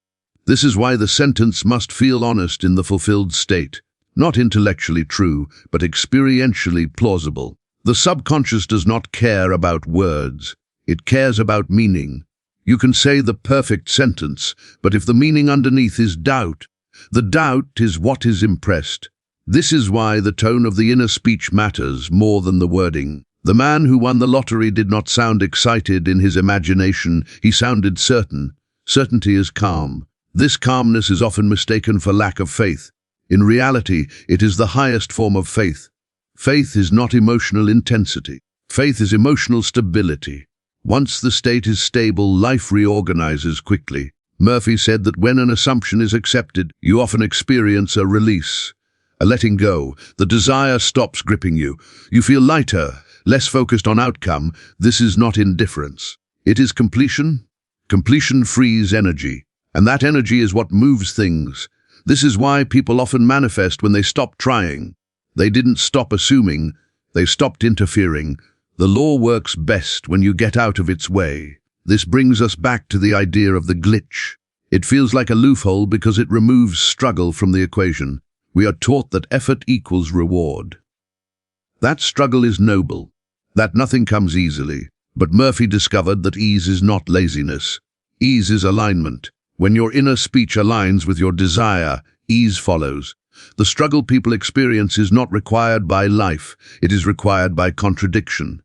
This is why the sentence must feel honest in the fulfilled state. Not intellectually true, but experientially plausible. The subconscious does not care about words. It cares about meaning. You can say the perfect sentence, but if the meaning underneath is doubt, the doubt is what is impressed. This is why the tone of the inner speech matters more than the wording. The man who won the lottery did not sound excited in his imagination, he sounded certain. Certainty is calm. This calmness is often mistaken for lack of faith. In reality, it is the highest form of faith. Faith is not emotional intensity. Faith is emotional stability. Once the state is stable, life reorganizes quickly. Murphy said that when an assumption is accepted, you often experience a release, a letting go. The desire stops gripping you. You feel lighter, less focused on outcome. This is not indifference. It is completion. Completion frees energy, and that energy is what moves things. This is why people often manifest when they stop trying. They didn't stop assuming, they stopped interfering. The law works best when you get out of its way. This brings us back to the idea of the glitch. It feels like a loophole because it removes struggle from the equation. We are taught that effort equals reward. That struggle is noble, that nothing comes easily. But Murphy discovered that ease is not laziness. Ease is alignment. When your inner speech aligns with your desire, ease follows. The struggle people experience is not required by life, it is required by contradiction.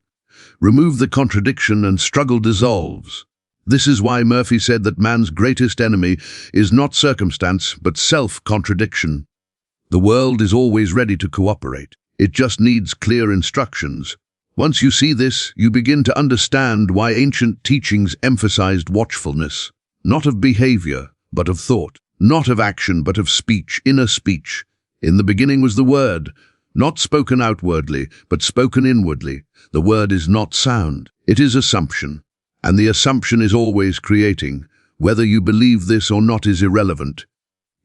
Remove the contradiction and struggle dissolves. This is why Murphy said that man's greatest enemy is not circumstance, but self-contradiction. The world is always ready to cooperate. It just needs clear instructions. Once you see this, you begin to understand why ancient teachings emphasized watchfulness, not of behavior, but of thought, not of action, but of speech, inner speech. In the beginning was the word, not spoken outwardly, but spoken inwardly. The word is not sound, it is assumption. And the assumption is always creating. Whether you believe this or not is irrelevant.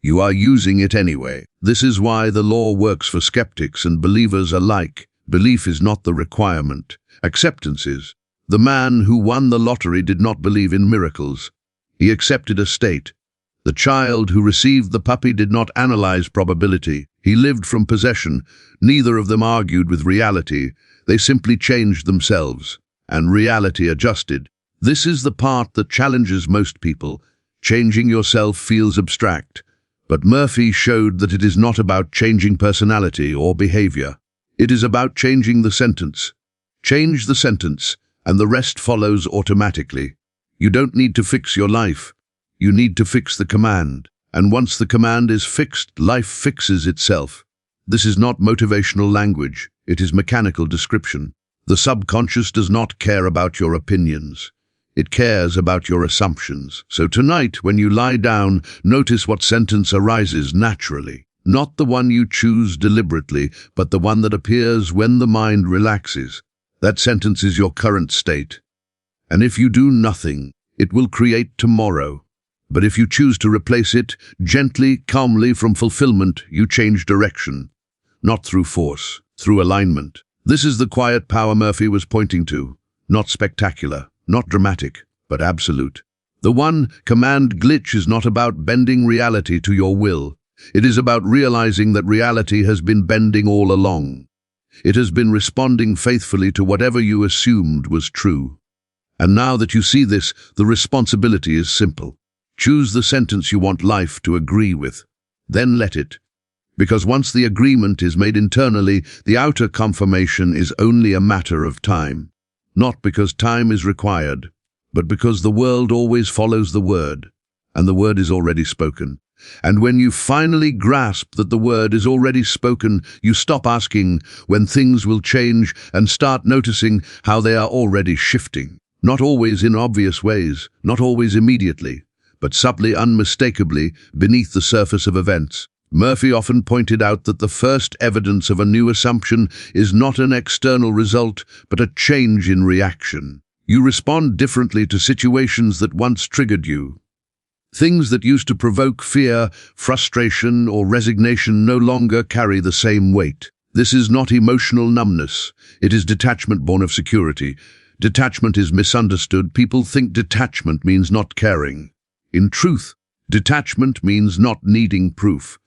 You are using it anyway. This is why the law works for skeptics and believers alike. Belief is not the requirement. Acceptance is. The man who won the lottery did not believe in miracles. He accepted a state. The child who received the puppy did not analyze probability. He lived from possession. Neither of them argued with reality. They simply changed themselves, and reality adjusted. This is the part that challenges most people. Changing yourself feels abstract. But Murphy showed that it is not about changing personality or behavior. It is about changing the sentence. Change the sentence, and the rest follows automatically. You don't need to fix your life. You need to fix the command. And once the command is fixed, life fixes itself. This is not motivational language. It is mechanical description. The subconscious does not care about your opinions. It cares about your assumptions. So tonight, when you lie down, notice what sentence arises naturally. Not the one you choose deliberately, but the one that appears when the mind relaxes. That sentence is your current state. And if you do nothing, it will create tomorrow. But if you choose to replace it, gently, calmly, from fulfillment, you change direction. Not through force, through alignment. This is the quiet power Murphy was pointing to. Not spectacular, not dramatic, but absolute. The one command glitch is not about bending reality to your will. It is about realizing that reality has been bending all along. It has been responding faithfully to whatever you assumed was true. And now that you see this, the responsibility is simple. Choose the sentence you want life to agree with. Then let it. Because once the agreement is made internally, the outer confirmation is only a matter of time. Not because time is required, but because the world always follows the word, and the word is already spoken. And when you finally grasp that the word is already spoken, you stop asking when things will change and start noticing how they are already shifting. Not always in obvious ways, not always immediately, but subtly, unmistakably, beneath the surface of events. Murphy often pointed out that the first evidence of a new assumption is not an external result, but a change in reaction. You respond differently to situations that once triggered you. Things that used to provoke fear, frustration, or resignation no longer carry the same weight. This is not emotional numbness. It is detachment born of security. Detachment is misunderstood. People think detachment means not caring. In truth, detachment means not needing proof.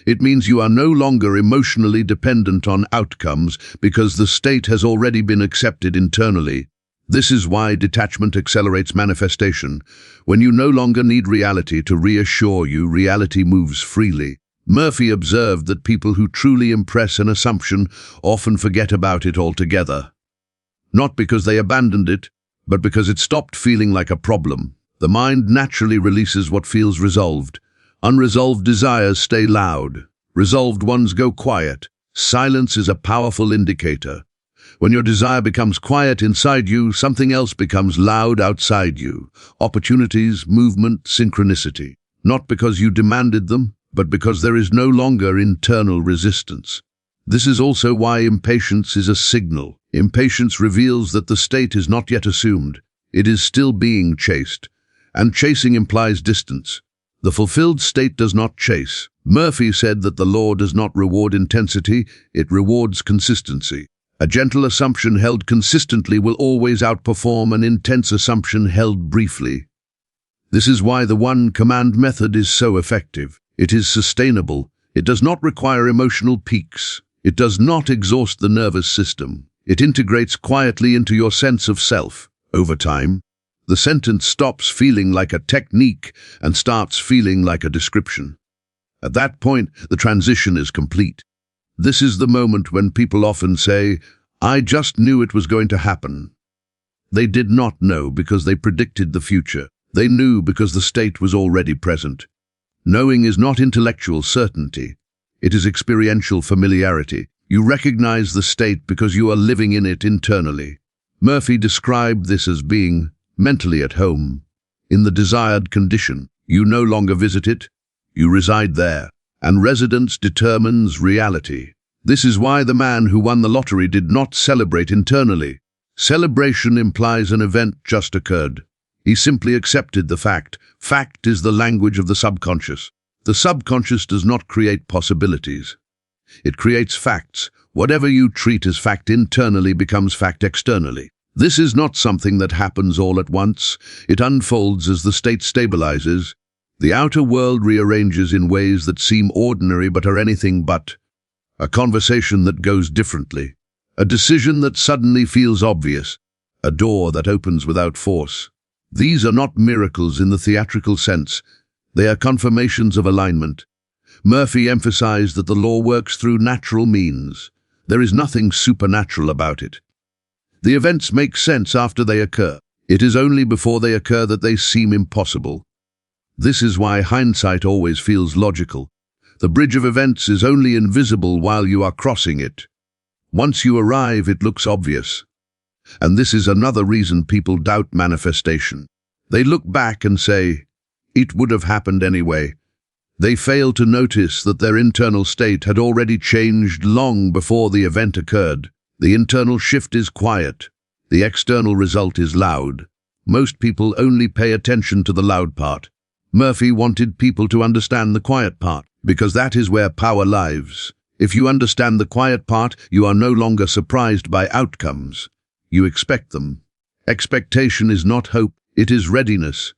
It means you are no longer emotionally dependent on outcomes because the state has already been accepted internally. This is why detachment accelerates manifestation. When you no longer need reality to reassure you, reality moves freely. Murphy observed that people who truly impress an assumption often forget about it altogether. Not because they abandoned it, but because it stopped feeling like a problem. The mind naturally releases what feels resolved. Unresolved desires stay loud. Resolved ones go quiet. Silence is a powerful indicator. When your desire becomes quiet inside you, something else becomes loud outside you. Opportunities, movement, synchronicity. Not because you demanded them, but because there is no longer internal resistance. This is also why impatience is a signal. Impatience reveals that the state is not yet assumed. It is still being chased. and chasing implies distance. The fulfilled state does not chase. Murphy said that the law does not reward intensity, it rewards consistency. A gentle assumption held consistently will always outperform an intense assumption held briefly. This is why the one-command method is so effective. It is sustainable. It does not require emotional peaks. It does not exhaust the nervous system. It integrates quietly into your sense of self. Over time, the sentence stops feeling like a technique and starts feeling like a description. At that point, the transition is complete. This is the moment when people often say, "I just knew it was going to happen." They did not know because they predicted the future. They knew because the state was already present. Knowing is not intellectual certainty. It is experiential familiarity. You recognize the state because you are living in it internally. Murphy described this as being mentally at home. In the desired condition, you no longer visit it, you reside there, and residence determines reality. This is why the man who won the lottery did not celebrate internally. Celebration implies an event just occurred. He simply accepted the fact. Fact is the language of the subconscious. The subconscious does not create possibilities. It creates facts. Whatever you treat as fact internally becomes fact externally. This is not something that happens all at once. It unfolds as the state stabilizes. The outer world rearranges in ways that seem ordinary but are anything but. A conversation that goes differently. A decision that suddenly feels obvious. A door that opens without force. These are not miracles in the theatrical sense. They are confirmations of alignment. Murphy emphasized that the law works through natural means. There is nothing supernatural about it. The events make sense after they occur. It is only before they occur that they seem impossible. This is why hindsight always feels logical. The bridge of events is only invisible while you are crossing it. Once you arrive, it looks obvious. And this is another reason people doubt manifestation. They look back and say, "It would have happened anyway." They fail to notice that their internal state had already changed long before the event occurred. The internal shift is quiet. The external result is loud. Most people only pay attention to the loud part. Murphy wanted people to understand the quiet part, because that is where power lives. If you understand the quiet part, you are no longer surprised by outcomes. You expect them. Expectation is not hope, it is readiness.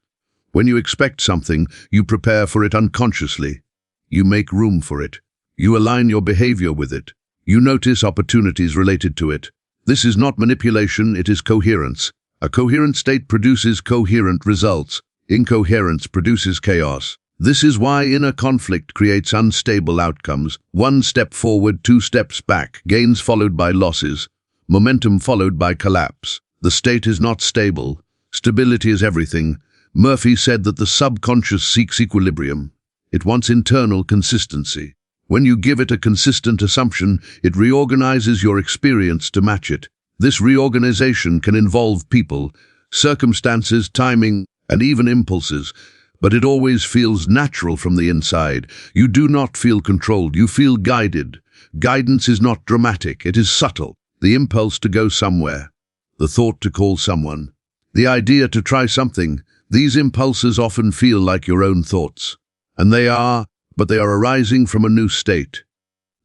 When you expect something, you prepare for it unconsciously. You make room for it. You align your behavior with it. You notice opportunities related to it. This is not manipulation, it is coherence. A coherent state produces coherent results. Incoherence produces chaos. This is why inner conflict creates unstable outcomes. One step forward, two steps back, gains followed by losses. Momentum followed by collapse. The state is not stable. Stability is everything. Murphy said that the subconscious seeks equilibrium. It wants internal consistency. When you give it a consistent assumption, it reorganizes your experience to match it. This reorganization can involve people, circumstances, timing, and even impulses, but it always feels natural from the inside. You do not feel controlled, you feel guided. Guidance is not dramatic, it is subtle. The impulse to go somewhere, the thought to call someone, the idea to try something, these impulses often feel like your own thoughts. And they are, but they are arising from a new state.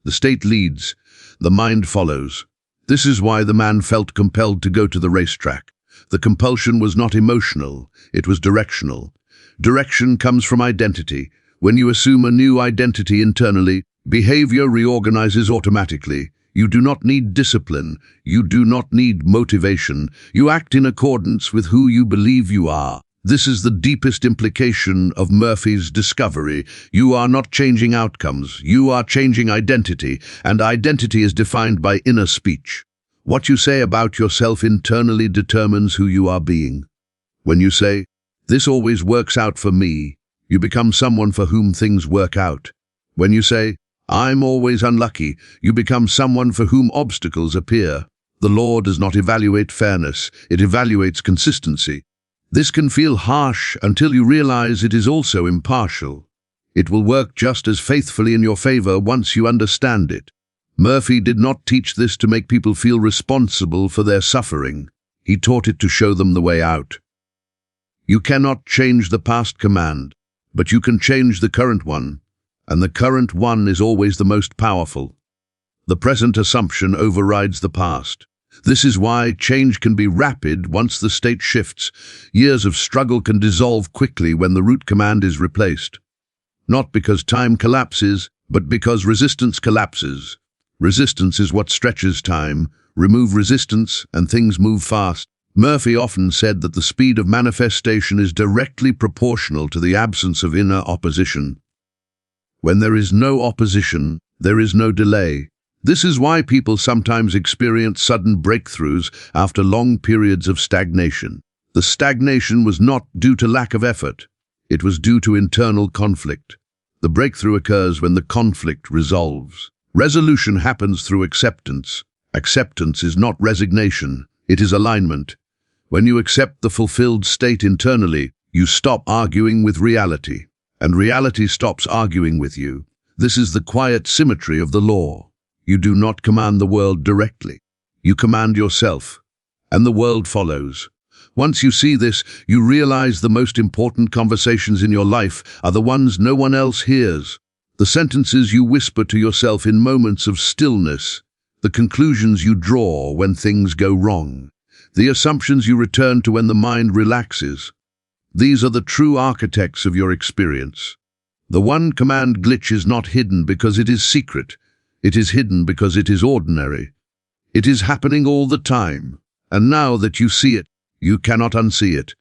The state leads, the mind follows. This is why the man felt compelled to go to the racetrack. The compulsion was not emotional, it was directional. Direction comes from identity. When you assume a new identity internally, behavior reorganizes automatically. You do not need discipline. You do not need motivation. You act in accordance with who you believe you are. This is the deepest implication of Murphy's discovery. You are not changing outcomes. You are changing identity, and identity is defined by inner speech. What you say about yourself internally determines who you are being. When you say, "This always works out for me," you become someone for whom things work out. When you say, "I'm always unlucky," you become someone for whom obstacles appear. The law does not evaluate fairness, it evaluates consistency. This can feel harsh until you realize it is also impartial. It will work just as faithfully in your favor once you understand it. Murphy did not teach this to make people feel responsible for their suffering. He taught it to show them the way out. You cannot change the past command, but you can change the current one, and the current one is always the most powerful. The present assumption overrides the past. This is why change can be rapid once the state shifts. Years of struggle can dissolve quickly when the root command is replaced. Not because time collapses, but because resistance collapses. Resistance is what stretches time. Remove resistance, and things move fast. Murphy often said that the speed of manifestation is directly proportional to the absence of inner opposition. When there is no opposition, there is no delay. This is why people sometimes experience sudden breakthroughs after long periods of stagnation. The stagnation was not due to lack of effort. It was due to internal conflict. The breakthrough occurs when the conflict resolves. Resolution happens through acceptance. Acceptance is not resignation, it is alignment. When you accept the fulfilled state internally, you stop arguing with reality, and reality stops arguing with you. This is the quiet symmetry of the law. You do not command the world directly. You command yourself, and the world follows. Once you see this, you realize the most important conversations in your life are the ones no one else hears. The sentences you whisper to yourself in moments of stillness, the conclusions you draw when things go wrong, the assumptions you return to when the mind relaxes. These are the true architects of your experience. The one command glitch is not hidden because it is secret. It is hidden because it is ordinary. It is happening all the time, and now that you see it, you cannot unsee it.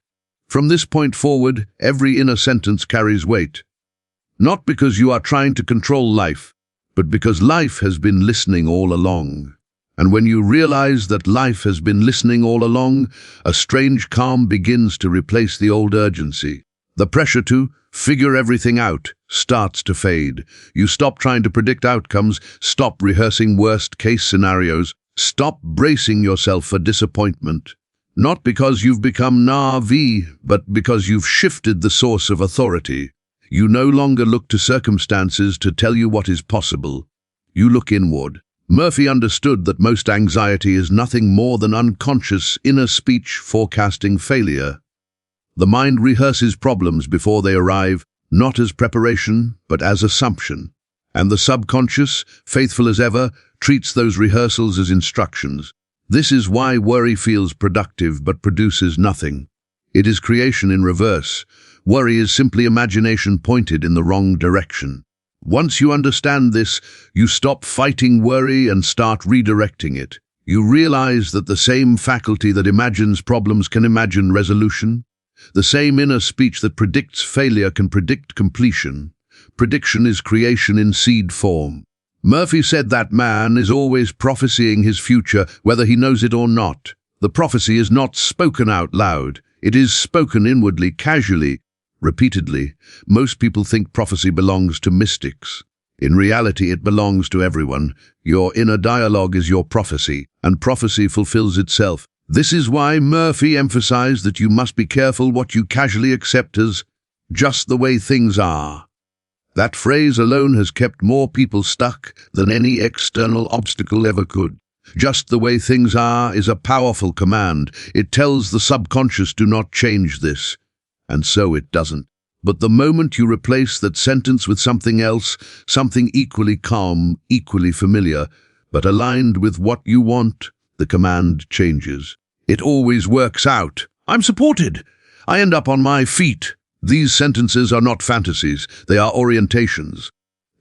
From this point forward, every inner sentence carries weight. Not because you are trying to control life, but because life has been listening all along. And when you realize that life has been listening all along, a strange calm begins to replace the old urgency. The pressure to figure everything out starts to fade. You stop trying to predict outcomes, stop rehearsing worst-case scenarios, stop bracing yourself for disappointment. Not because you've become naive, but because you've shifted the source of authority. You no longer look to circumstances to tell you what is possible. You look inward. Murphy understood that most anxiety is nothing more than unconscious inner speech forecasting failure. The mind rehearses problems before they arrive, not as preparation, but as assumption. And the subconscious, faithful as ever, treats those rehearsals as instructions. This is why worry feels productive but produces nothing. It is creation in reverse. Worry is simply imagination pointed in the wrong direction. Once you understand this, you stop fighting worry and start redirecting it. You realize that the same faculty that imagines problems can imagine resolution. The same inner speech that predicts failure can predict completion. Prediction is creation in seed form. Murphy said that man is always prophesying his future, whether he knows it or not. The prophecy is not spoken out loud. It is spoken inwardly, casually, repeatedly. Most people think prophecy belongs to mystics. In reality, it belongs to everyone. Your inner dialogue is your prophecy, and prophecy fulfills itself. This is why Murphy emphasized that you must be careful what you casually accept as just the way things are. That phrase alone has kept more people stuck than any external obstacle ever could. Just the way things are is a powerful command. It tells the subconscious, do not change this. And so it doesn't. But the moment you replace that sentence with something else, something equally calm, equally familiar, but aligned with what you want, the command changes. It always works out. I'm supported. I end up on my feet. These sentences are not fantasies, they are orientations.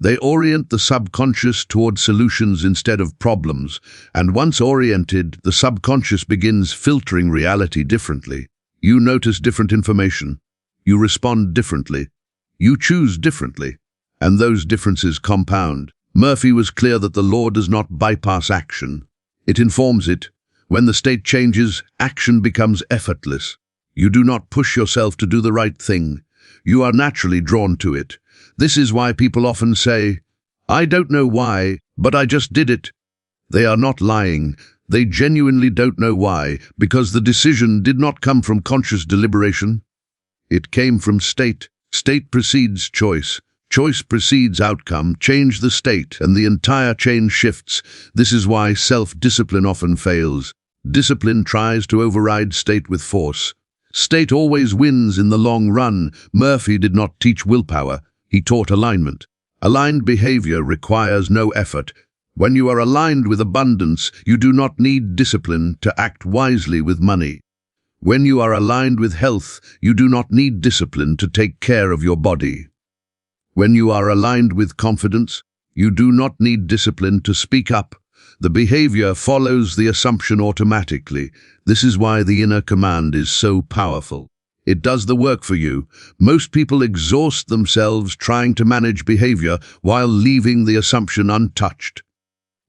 They orient the subconscious toward solutions instead of problems, and once oriented, the subconscious begins filtering reality differently. You notice different information. You respond differently. You choose differently. And those differences compound. Murphy was clear that the law does not bypass action. It informs it. When the state changes, action becomes effortless. You do not push yourself to do the right thing. You are naturally drawn to it. This is why people often say, I don't know why, but I just did it. They are not lying. They genuinely don't know why, because the decision did not come from conscious deliberation. It came from state. State precedes choice. Choice precedes outcome. Change the state, and the entire chain shifts. This is why self-discipline often fails. Discipline tries to override state with force. State always wins in the long run. Murphy did not teach willpower, he taught alignment. Aligned behavior requires no effort. When you are aligned with abundance, you do not need discipline to act wisely with money. When you are aligned with health, you do not need discipline to take care of your body. When you are aligned with confidence, you do not need discipline to speak up. The behavior follows the assumption automatically. This is why the inner command is so powerful. It does the work for you. Most people exhaust themselves trying to manage behavior while leaving the assumption untouched.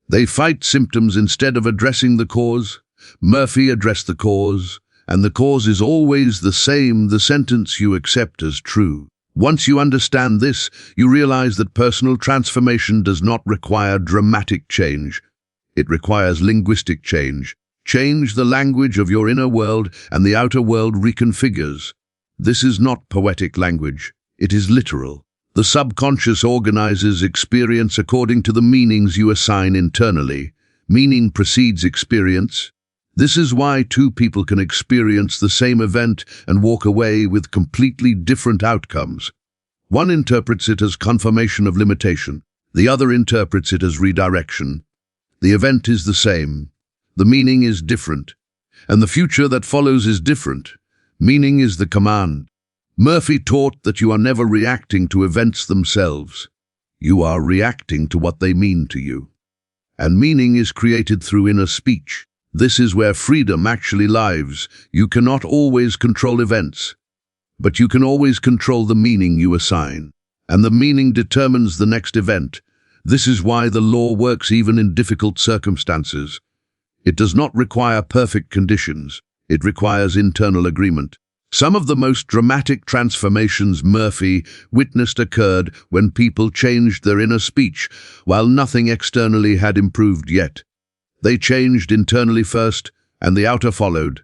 They fight symptoms instead of addressing the cause. Murphy addressed the cause, and the cause is always the same, the sentence you accept as true. Once you understand this, you realize that personal transformation does not require dramatic change. It requires linguistic change. Change the language of your inner world and the outer world reconfigures. This is not poetic language. It is literal. The subconscious organizes experience according to the meanings you assign internally. Meaning precedes experience. This is why two people can experience the same event and walk away with completely different outcomes. One interprets it as confirmation of limitation. The other interprets it as redirection. The event is the same. The meaning is different. And the future that follows is different. Meaning is the command. Murphy taught that you are never reacting to events themselves. You are reacting to what they mean to you. And meaning is created through inner speech. This is where freedom actually lives. You cannot always control events, but you can always control the meaning you assign. And the meaning determines the next event. This is why the law works even in difficult circumstances. It does not require perfect conditions. It requires internal agreement. Some of the most dramatic transformations Murphy witnessed occurred when people changed their inner speech, while nothing externally had improved yet. They changed internally first, and the outer followed.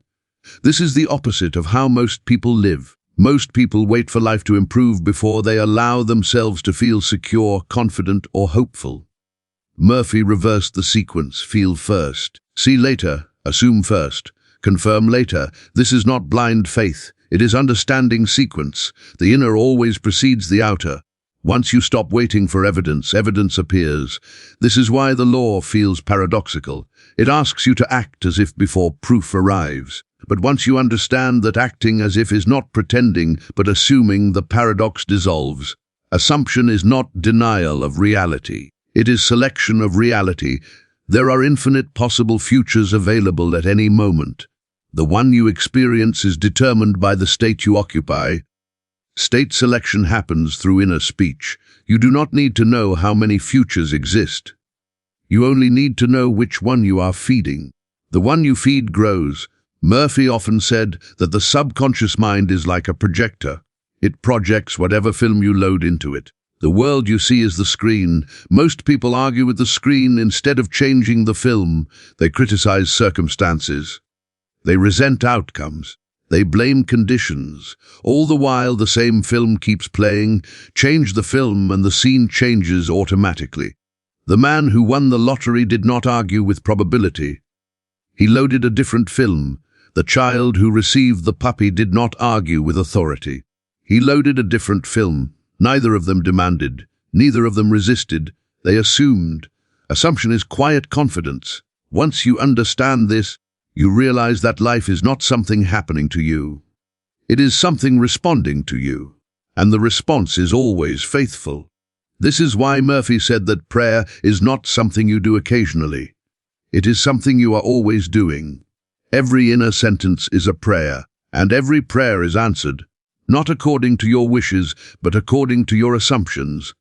This is the opposite of how most people live. Most people wait for life to improve before they allow themselves to feel secure, confident, or hopeful. Murphy reversed the sequence: feel first, see later, assume first, confirm later. This is not blind faith, it is understanding sequence. The inner always precedes the outer. Once you stop waiting for evidence, evidence appears. This is why the law feels paradoxical. It asks you to act as if before proof arrives. But once you understand that acting as if is not pretending, but assuming, the paradox dissolves. Assumption is not denial of reality. It is selection of reality. There are infinite possible futures available at any moment. The one you experience is determined by the state you occupy. State selection happens through inner speech. You do not need to know how many futures exist. You only need to know which one you are feeding. The one you feed grows. Murphy often said that the subconscious mind is like a projector. It projects whatever film you load into it. The world you see is the screen. Most people argue with the screen instead of changing the film. They criticize circumstances. They resent outcomes. They blame conditions. All the while the same film keeps playing. Change the film and the scene changes automatically. The man who won the lottery did not argue with probability. He loaded a different film. The child who received the puppy did not argue with authority. He loaded a different film. Neither of them demanded. Neither of them resisted. They assumed. Assumption is quiet confidence. Once you understand this, you realize that life is not something happening to you. It is something responding to you. And the response is always faithful. This is why Murphy said that prayer is not something you do occasionally. It is something you are always doing. Every inner sentence is a prayer, and every prayer is answered, not according to your wishes, but according to your assumptions.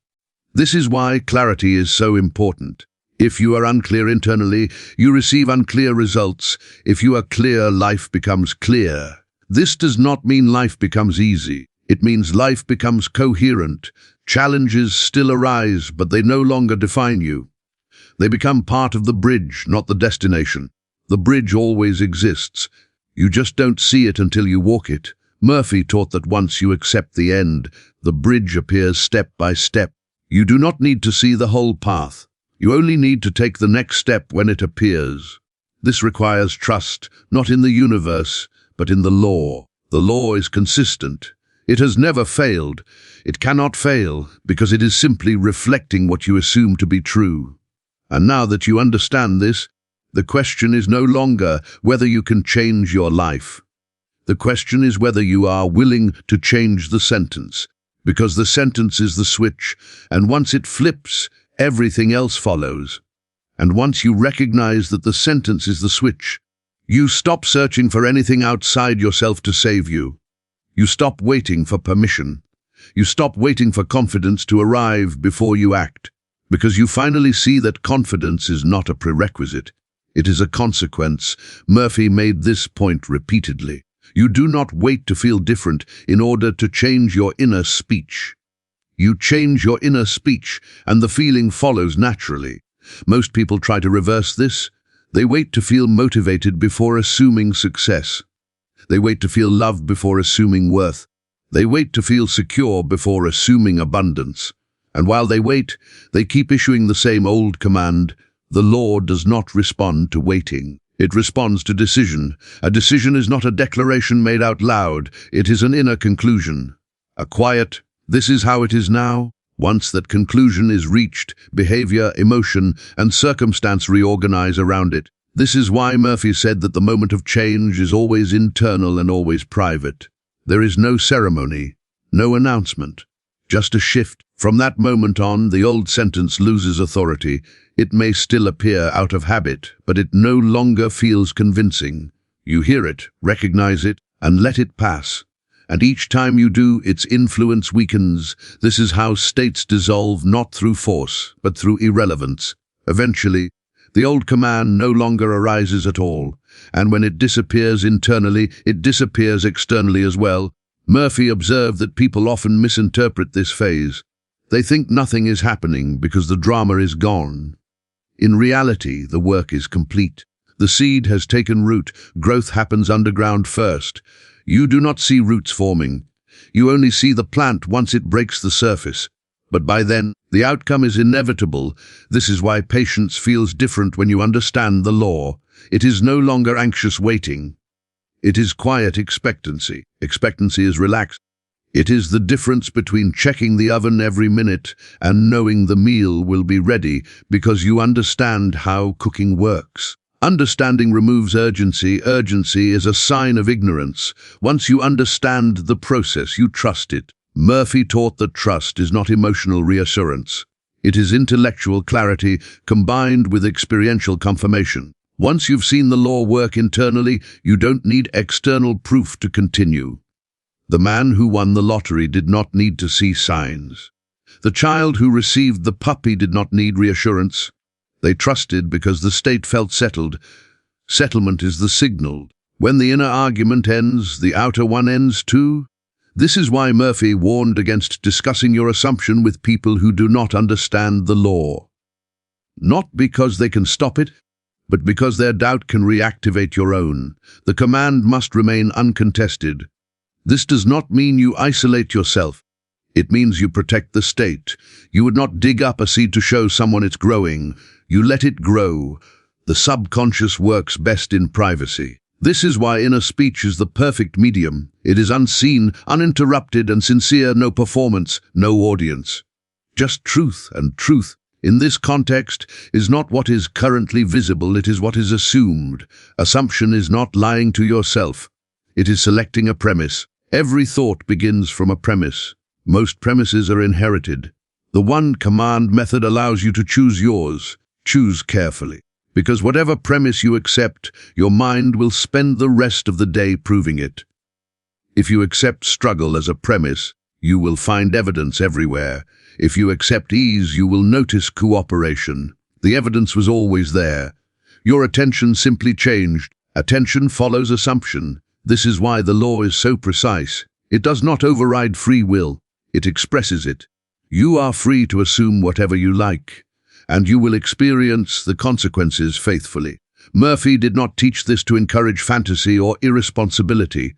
This is why clarity is so important. If you are unclear internally, you receive unclear results. If you are clear, life becomes clear. This does not mean life becomes easy. It means life becomes coherent. Challenges still arise, but they no longer define you. They become part of the bridge, not the destination. The bridge always exists. You just don't see it until you walk it. Murphy taught that once you accept the end, the bridge appears step by step. You do not need to see the whole path. You only need to take the next step when it appears. This requires trust, not in the universe, but in the law. The law is consistent. It has never failed. It cannot fail, because it is simply reflecting what you assume to be true. And now that you understand this, the question is no longer whether you can change your life. The question is whether you are willing to change the sentence, because the sentence is the switch, and once it flips, everything else follows. And once you recognize that the sentence is the switch, you stop searching for anything outside yourself to save you. You stop waiting for permission. You stop waiting for confidence to arrive before you act, because you finally see that confidence is not a prerequisite. It is a consequence. Murphy made this point repeatedly. You do not wait to feel different in order to change your inner speech. You change your inner speech, and the feeling follows naturally. Most people try to reverse this. They wait to feel motivated before assuming success. They wait to feel love before assuming worth. They wait to feel secure before assuming abundance. And while they wait, they keep issuing the same old command. The law does not respond to waiting. It responds to decision. A decision is not a declaration made out loud. It is an inner conclusion. A quiet, "This is how it is now." Once that conclusion is reached, behavior, emotion, and circumstance reorganize around it. This is why Murphy said that the moment of change is always internal and always private. There is no ceremony, no announcement, just a shift. From that moment on, the old sentence loses authority. It may still appear out of habit, but it no longer feels convincing. You hear it, recognize it, and let it pass. And each time you do, its influence weakens. This is how states dissolve, not through force, but through irrelevance. Eventually, the old command no longer arises at all, and when it disappears internally, it disappears externally as well. Murphy observed that people often misinterpret this phase. They think nothing is happening because the drama is gone. In reality, the work is complete. The seed has taken root. Growth happens underground first. You do not see roots forming. You only see the plant once it breaks the surface. But by then, the outcome is inevitable. This is why patience feels different when you understand the law. It is no longer anxious waiting. It is quiet expectancy. Expectancy is relaxed. It is the difference between checking the oven every minute and knowing the meal will be ready because you understand how cooking works. Understanding removes urgency. Urgency is a sign of ignorance. Once you understand the process, you trust it. Murphy taught that trust is not emotional reassurance. It is intellectual clarity combined with experiential confirmation. Once you've seen the law work internally, you don't need external proof to continue. The man who won the lottery did not need to see signs. The child who received the puppy did not need reassurance. They trusted because the state felt settled. Settlement is the signal. When the inner argument ends, the outer one ends too. This is why Murphy warned against discussing your assumption with people who do not understand the law. Not because they can stop it, but because their doubt can reactivate your own. The command must remain uncontested. This does not mean you isolate yourself. It means you protect the state. You would not dig up a seed to show someone it's growing. You let it grow. The subconscious works best in privacy. This is why inner speech is the perfect medium. It is unseen, uninterrupted, and sincere. No performance, no audience. Just truth, and truth, in this context, is not what is currently visible, it is what is assumed. Assumption is not lying to yourself. It is selecting a premise. Every thought begins from a premise. Most premises are inherited. The one command method allows you to choose yours. Choose carefully, because whatever premise you accept, your mind will spend the rest of the day proving it. If you accept struggle as a premise, you will find evidence everywhere. If you accept ease, you will notice cooperation. The evidence was always there. Your attention simply changed. Attention follows assumption. This is why the law is so precise. It does not override free will. It expresses it. You are free to assume whatever you like, and you will experience the consequences faithfully. Murphy did not teach this to encourage fantasy or irresponsibility.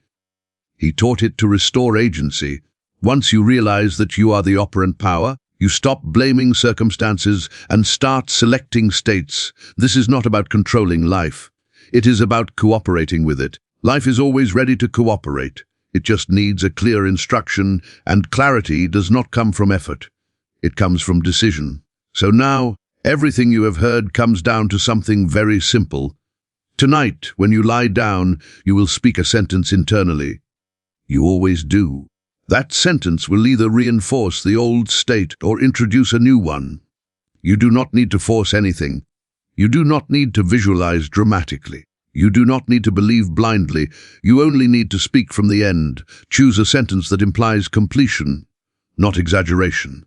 He taught it to restore agency. Once you realize that you are the operant power, you stop blaming circumstances and start selecting states. This is not about controlling life. It is about cooperating with it. Life is always ready to cooperate. It just needs a clear instruction, and clarity does not come from effort. It comes from decision. So now, everything you have heard comes down to something very simple. Tonight, when you lie down, you will speak a sentence internally. You always do. That sentence will either reinforce the old state or introduce a new one. You do not need to force anything. You do not need to visualize dramatically. You do not need to believe blindly. You only need to speak from the end. Choose a sentence that implies completion, not exaggeration,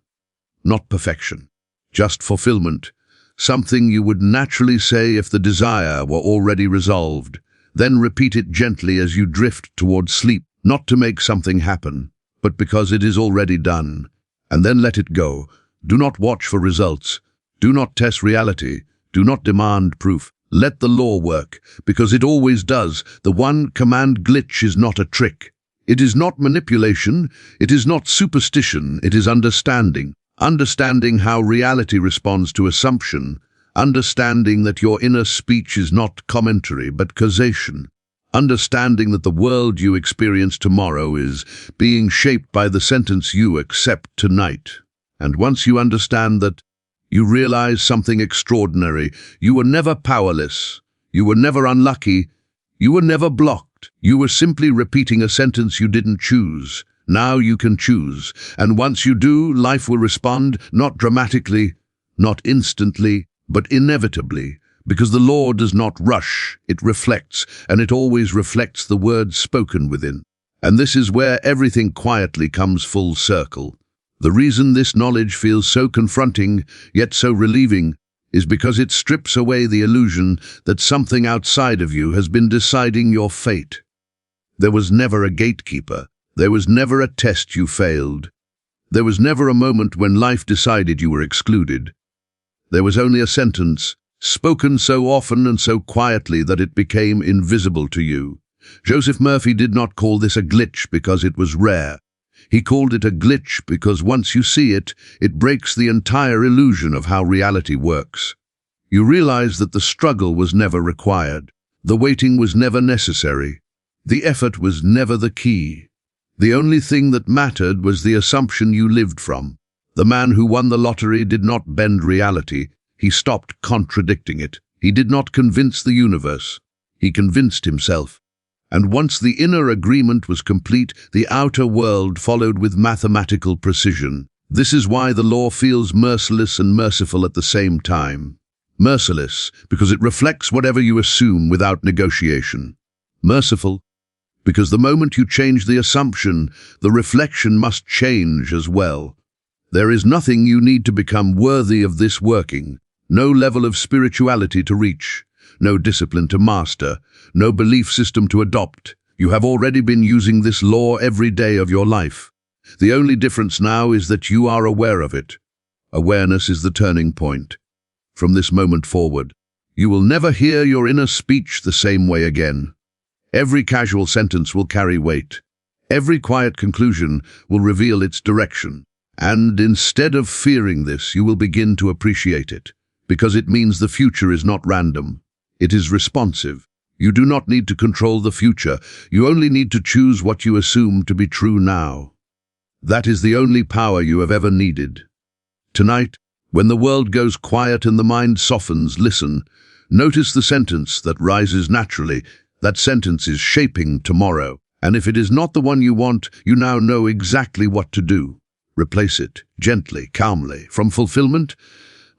not perfection, just fulfillment. Something you would naturally say if the desire were already resolved. Then repeat it gently as you drift towards sleep, not to make something happen, but because it is already done. And then let it go. Do not watch for results. Do not test reality. Do not demand proof. Let the law work, because it always does. The one command glitch is not a trick. It is not manipulation. It is not superstition. It is understanding. Understanding how reality responds to assumption. Understanding that your inner speech is not commentary, but causation. Understanding that the world you experience tomorrow is being shaped by the sentence you accept tonight. And once you understand that, you realize something extraordinary. You were never powerless. You were never unlucky. You were never blocked. You were simply repeating a sentence you didn't choose. Now you can choose. And once you do, life will respond, not dramatically, not instantly, but inevitably. Because the law does not rush, it reflects, and it always reflects the words spoken within. And this is where everything quietly comes full circle. The reason this knowledge feels so confronting, yet so relieving, is because it strips away the illusion that something outside of you has been deciding your fate. There was never a gatekeeper. There was never a test you failed. There was never a moment when life decided you were excluded. There was only a sentence, spoken so often and so quietly that it became invisible to you. Joseph Murphy did not call this a glitch because it was rare. He called it a glitch because once you see it, it breaks the entire illusion of how reality works. You realize that the struggle was never required. The waiting was never necessary. The effort was never the key. The only thing that mattered was the assumption you lived from. The man who won the lottery did not bend reality. He stopped contradicting it. He did not convince the universe. He convinced himself. And once the inner agreement was complete, the outer world followed with mathematical precision. This is why the law feels merciless and merciful at the same time. Merciless, because it reflects whatever you assume without negotiation. Merciful, because the moment you change the assumption, the reflection must change as well. There is nothing you need to become worthy of this working, no level of spirituality to reach, no discipline to master, no belief system to adopt. You have already been using this law every day of your life. The only difference now is that you are aware of it. Awareness is the turning point. From this moment forward, you will never hear your inner speech the same way again. Every casual sentence will carry weight. Every quiet conclusion will reveal its direction. And instead of fearing this, you will begin to appreciate it, because it means the future is not random. It is responsive. You do not need to control the future. You only need to choose what you assume to be true now. That is the only power you have ever needed. Tonight, when the world goes quiet and the mind softens, listen. Notice the sentence that rises naturally. That sentence is shaping tomorrow. And if it is not the one you want, you now know exactly what to do. Replace it, gently, calmly, from fulfillment,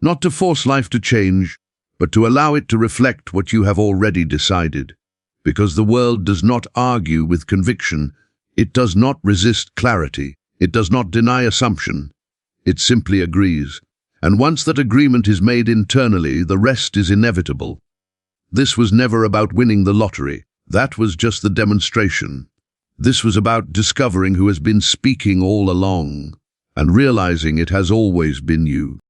not to force life to change, but to allow it to reflect what you have already decided. Because the world does not argue with conviction, it does not resist clarity, it does not deny assumption, it simply agrees. And once that agreement is made internally, the rest is inevitable. This was never about winning the lottery. That was just the demonstration. This was about discovering who has been speaking all along, and realizing it has always been you.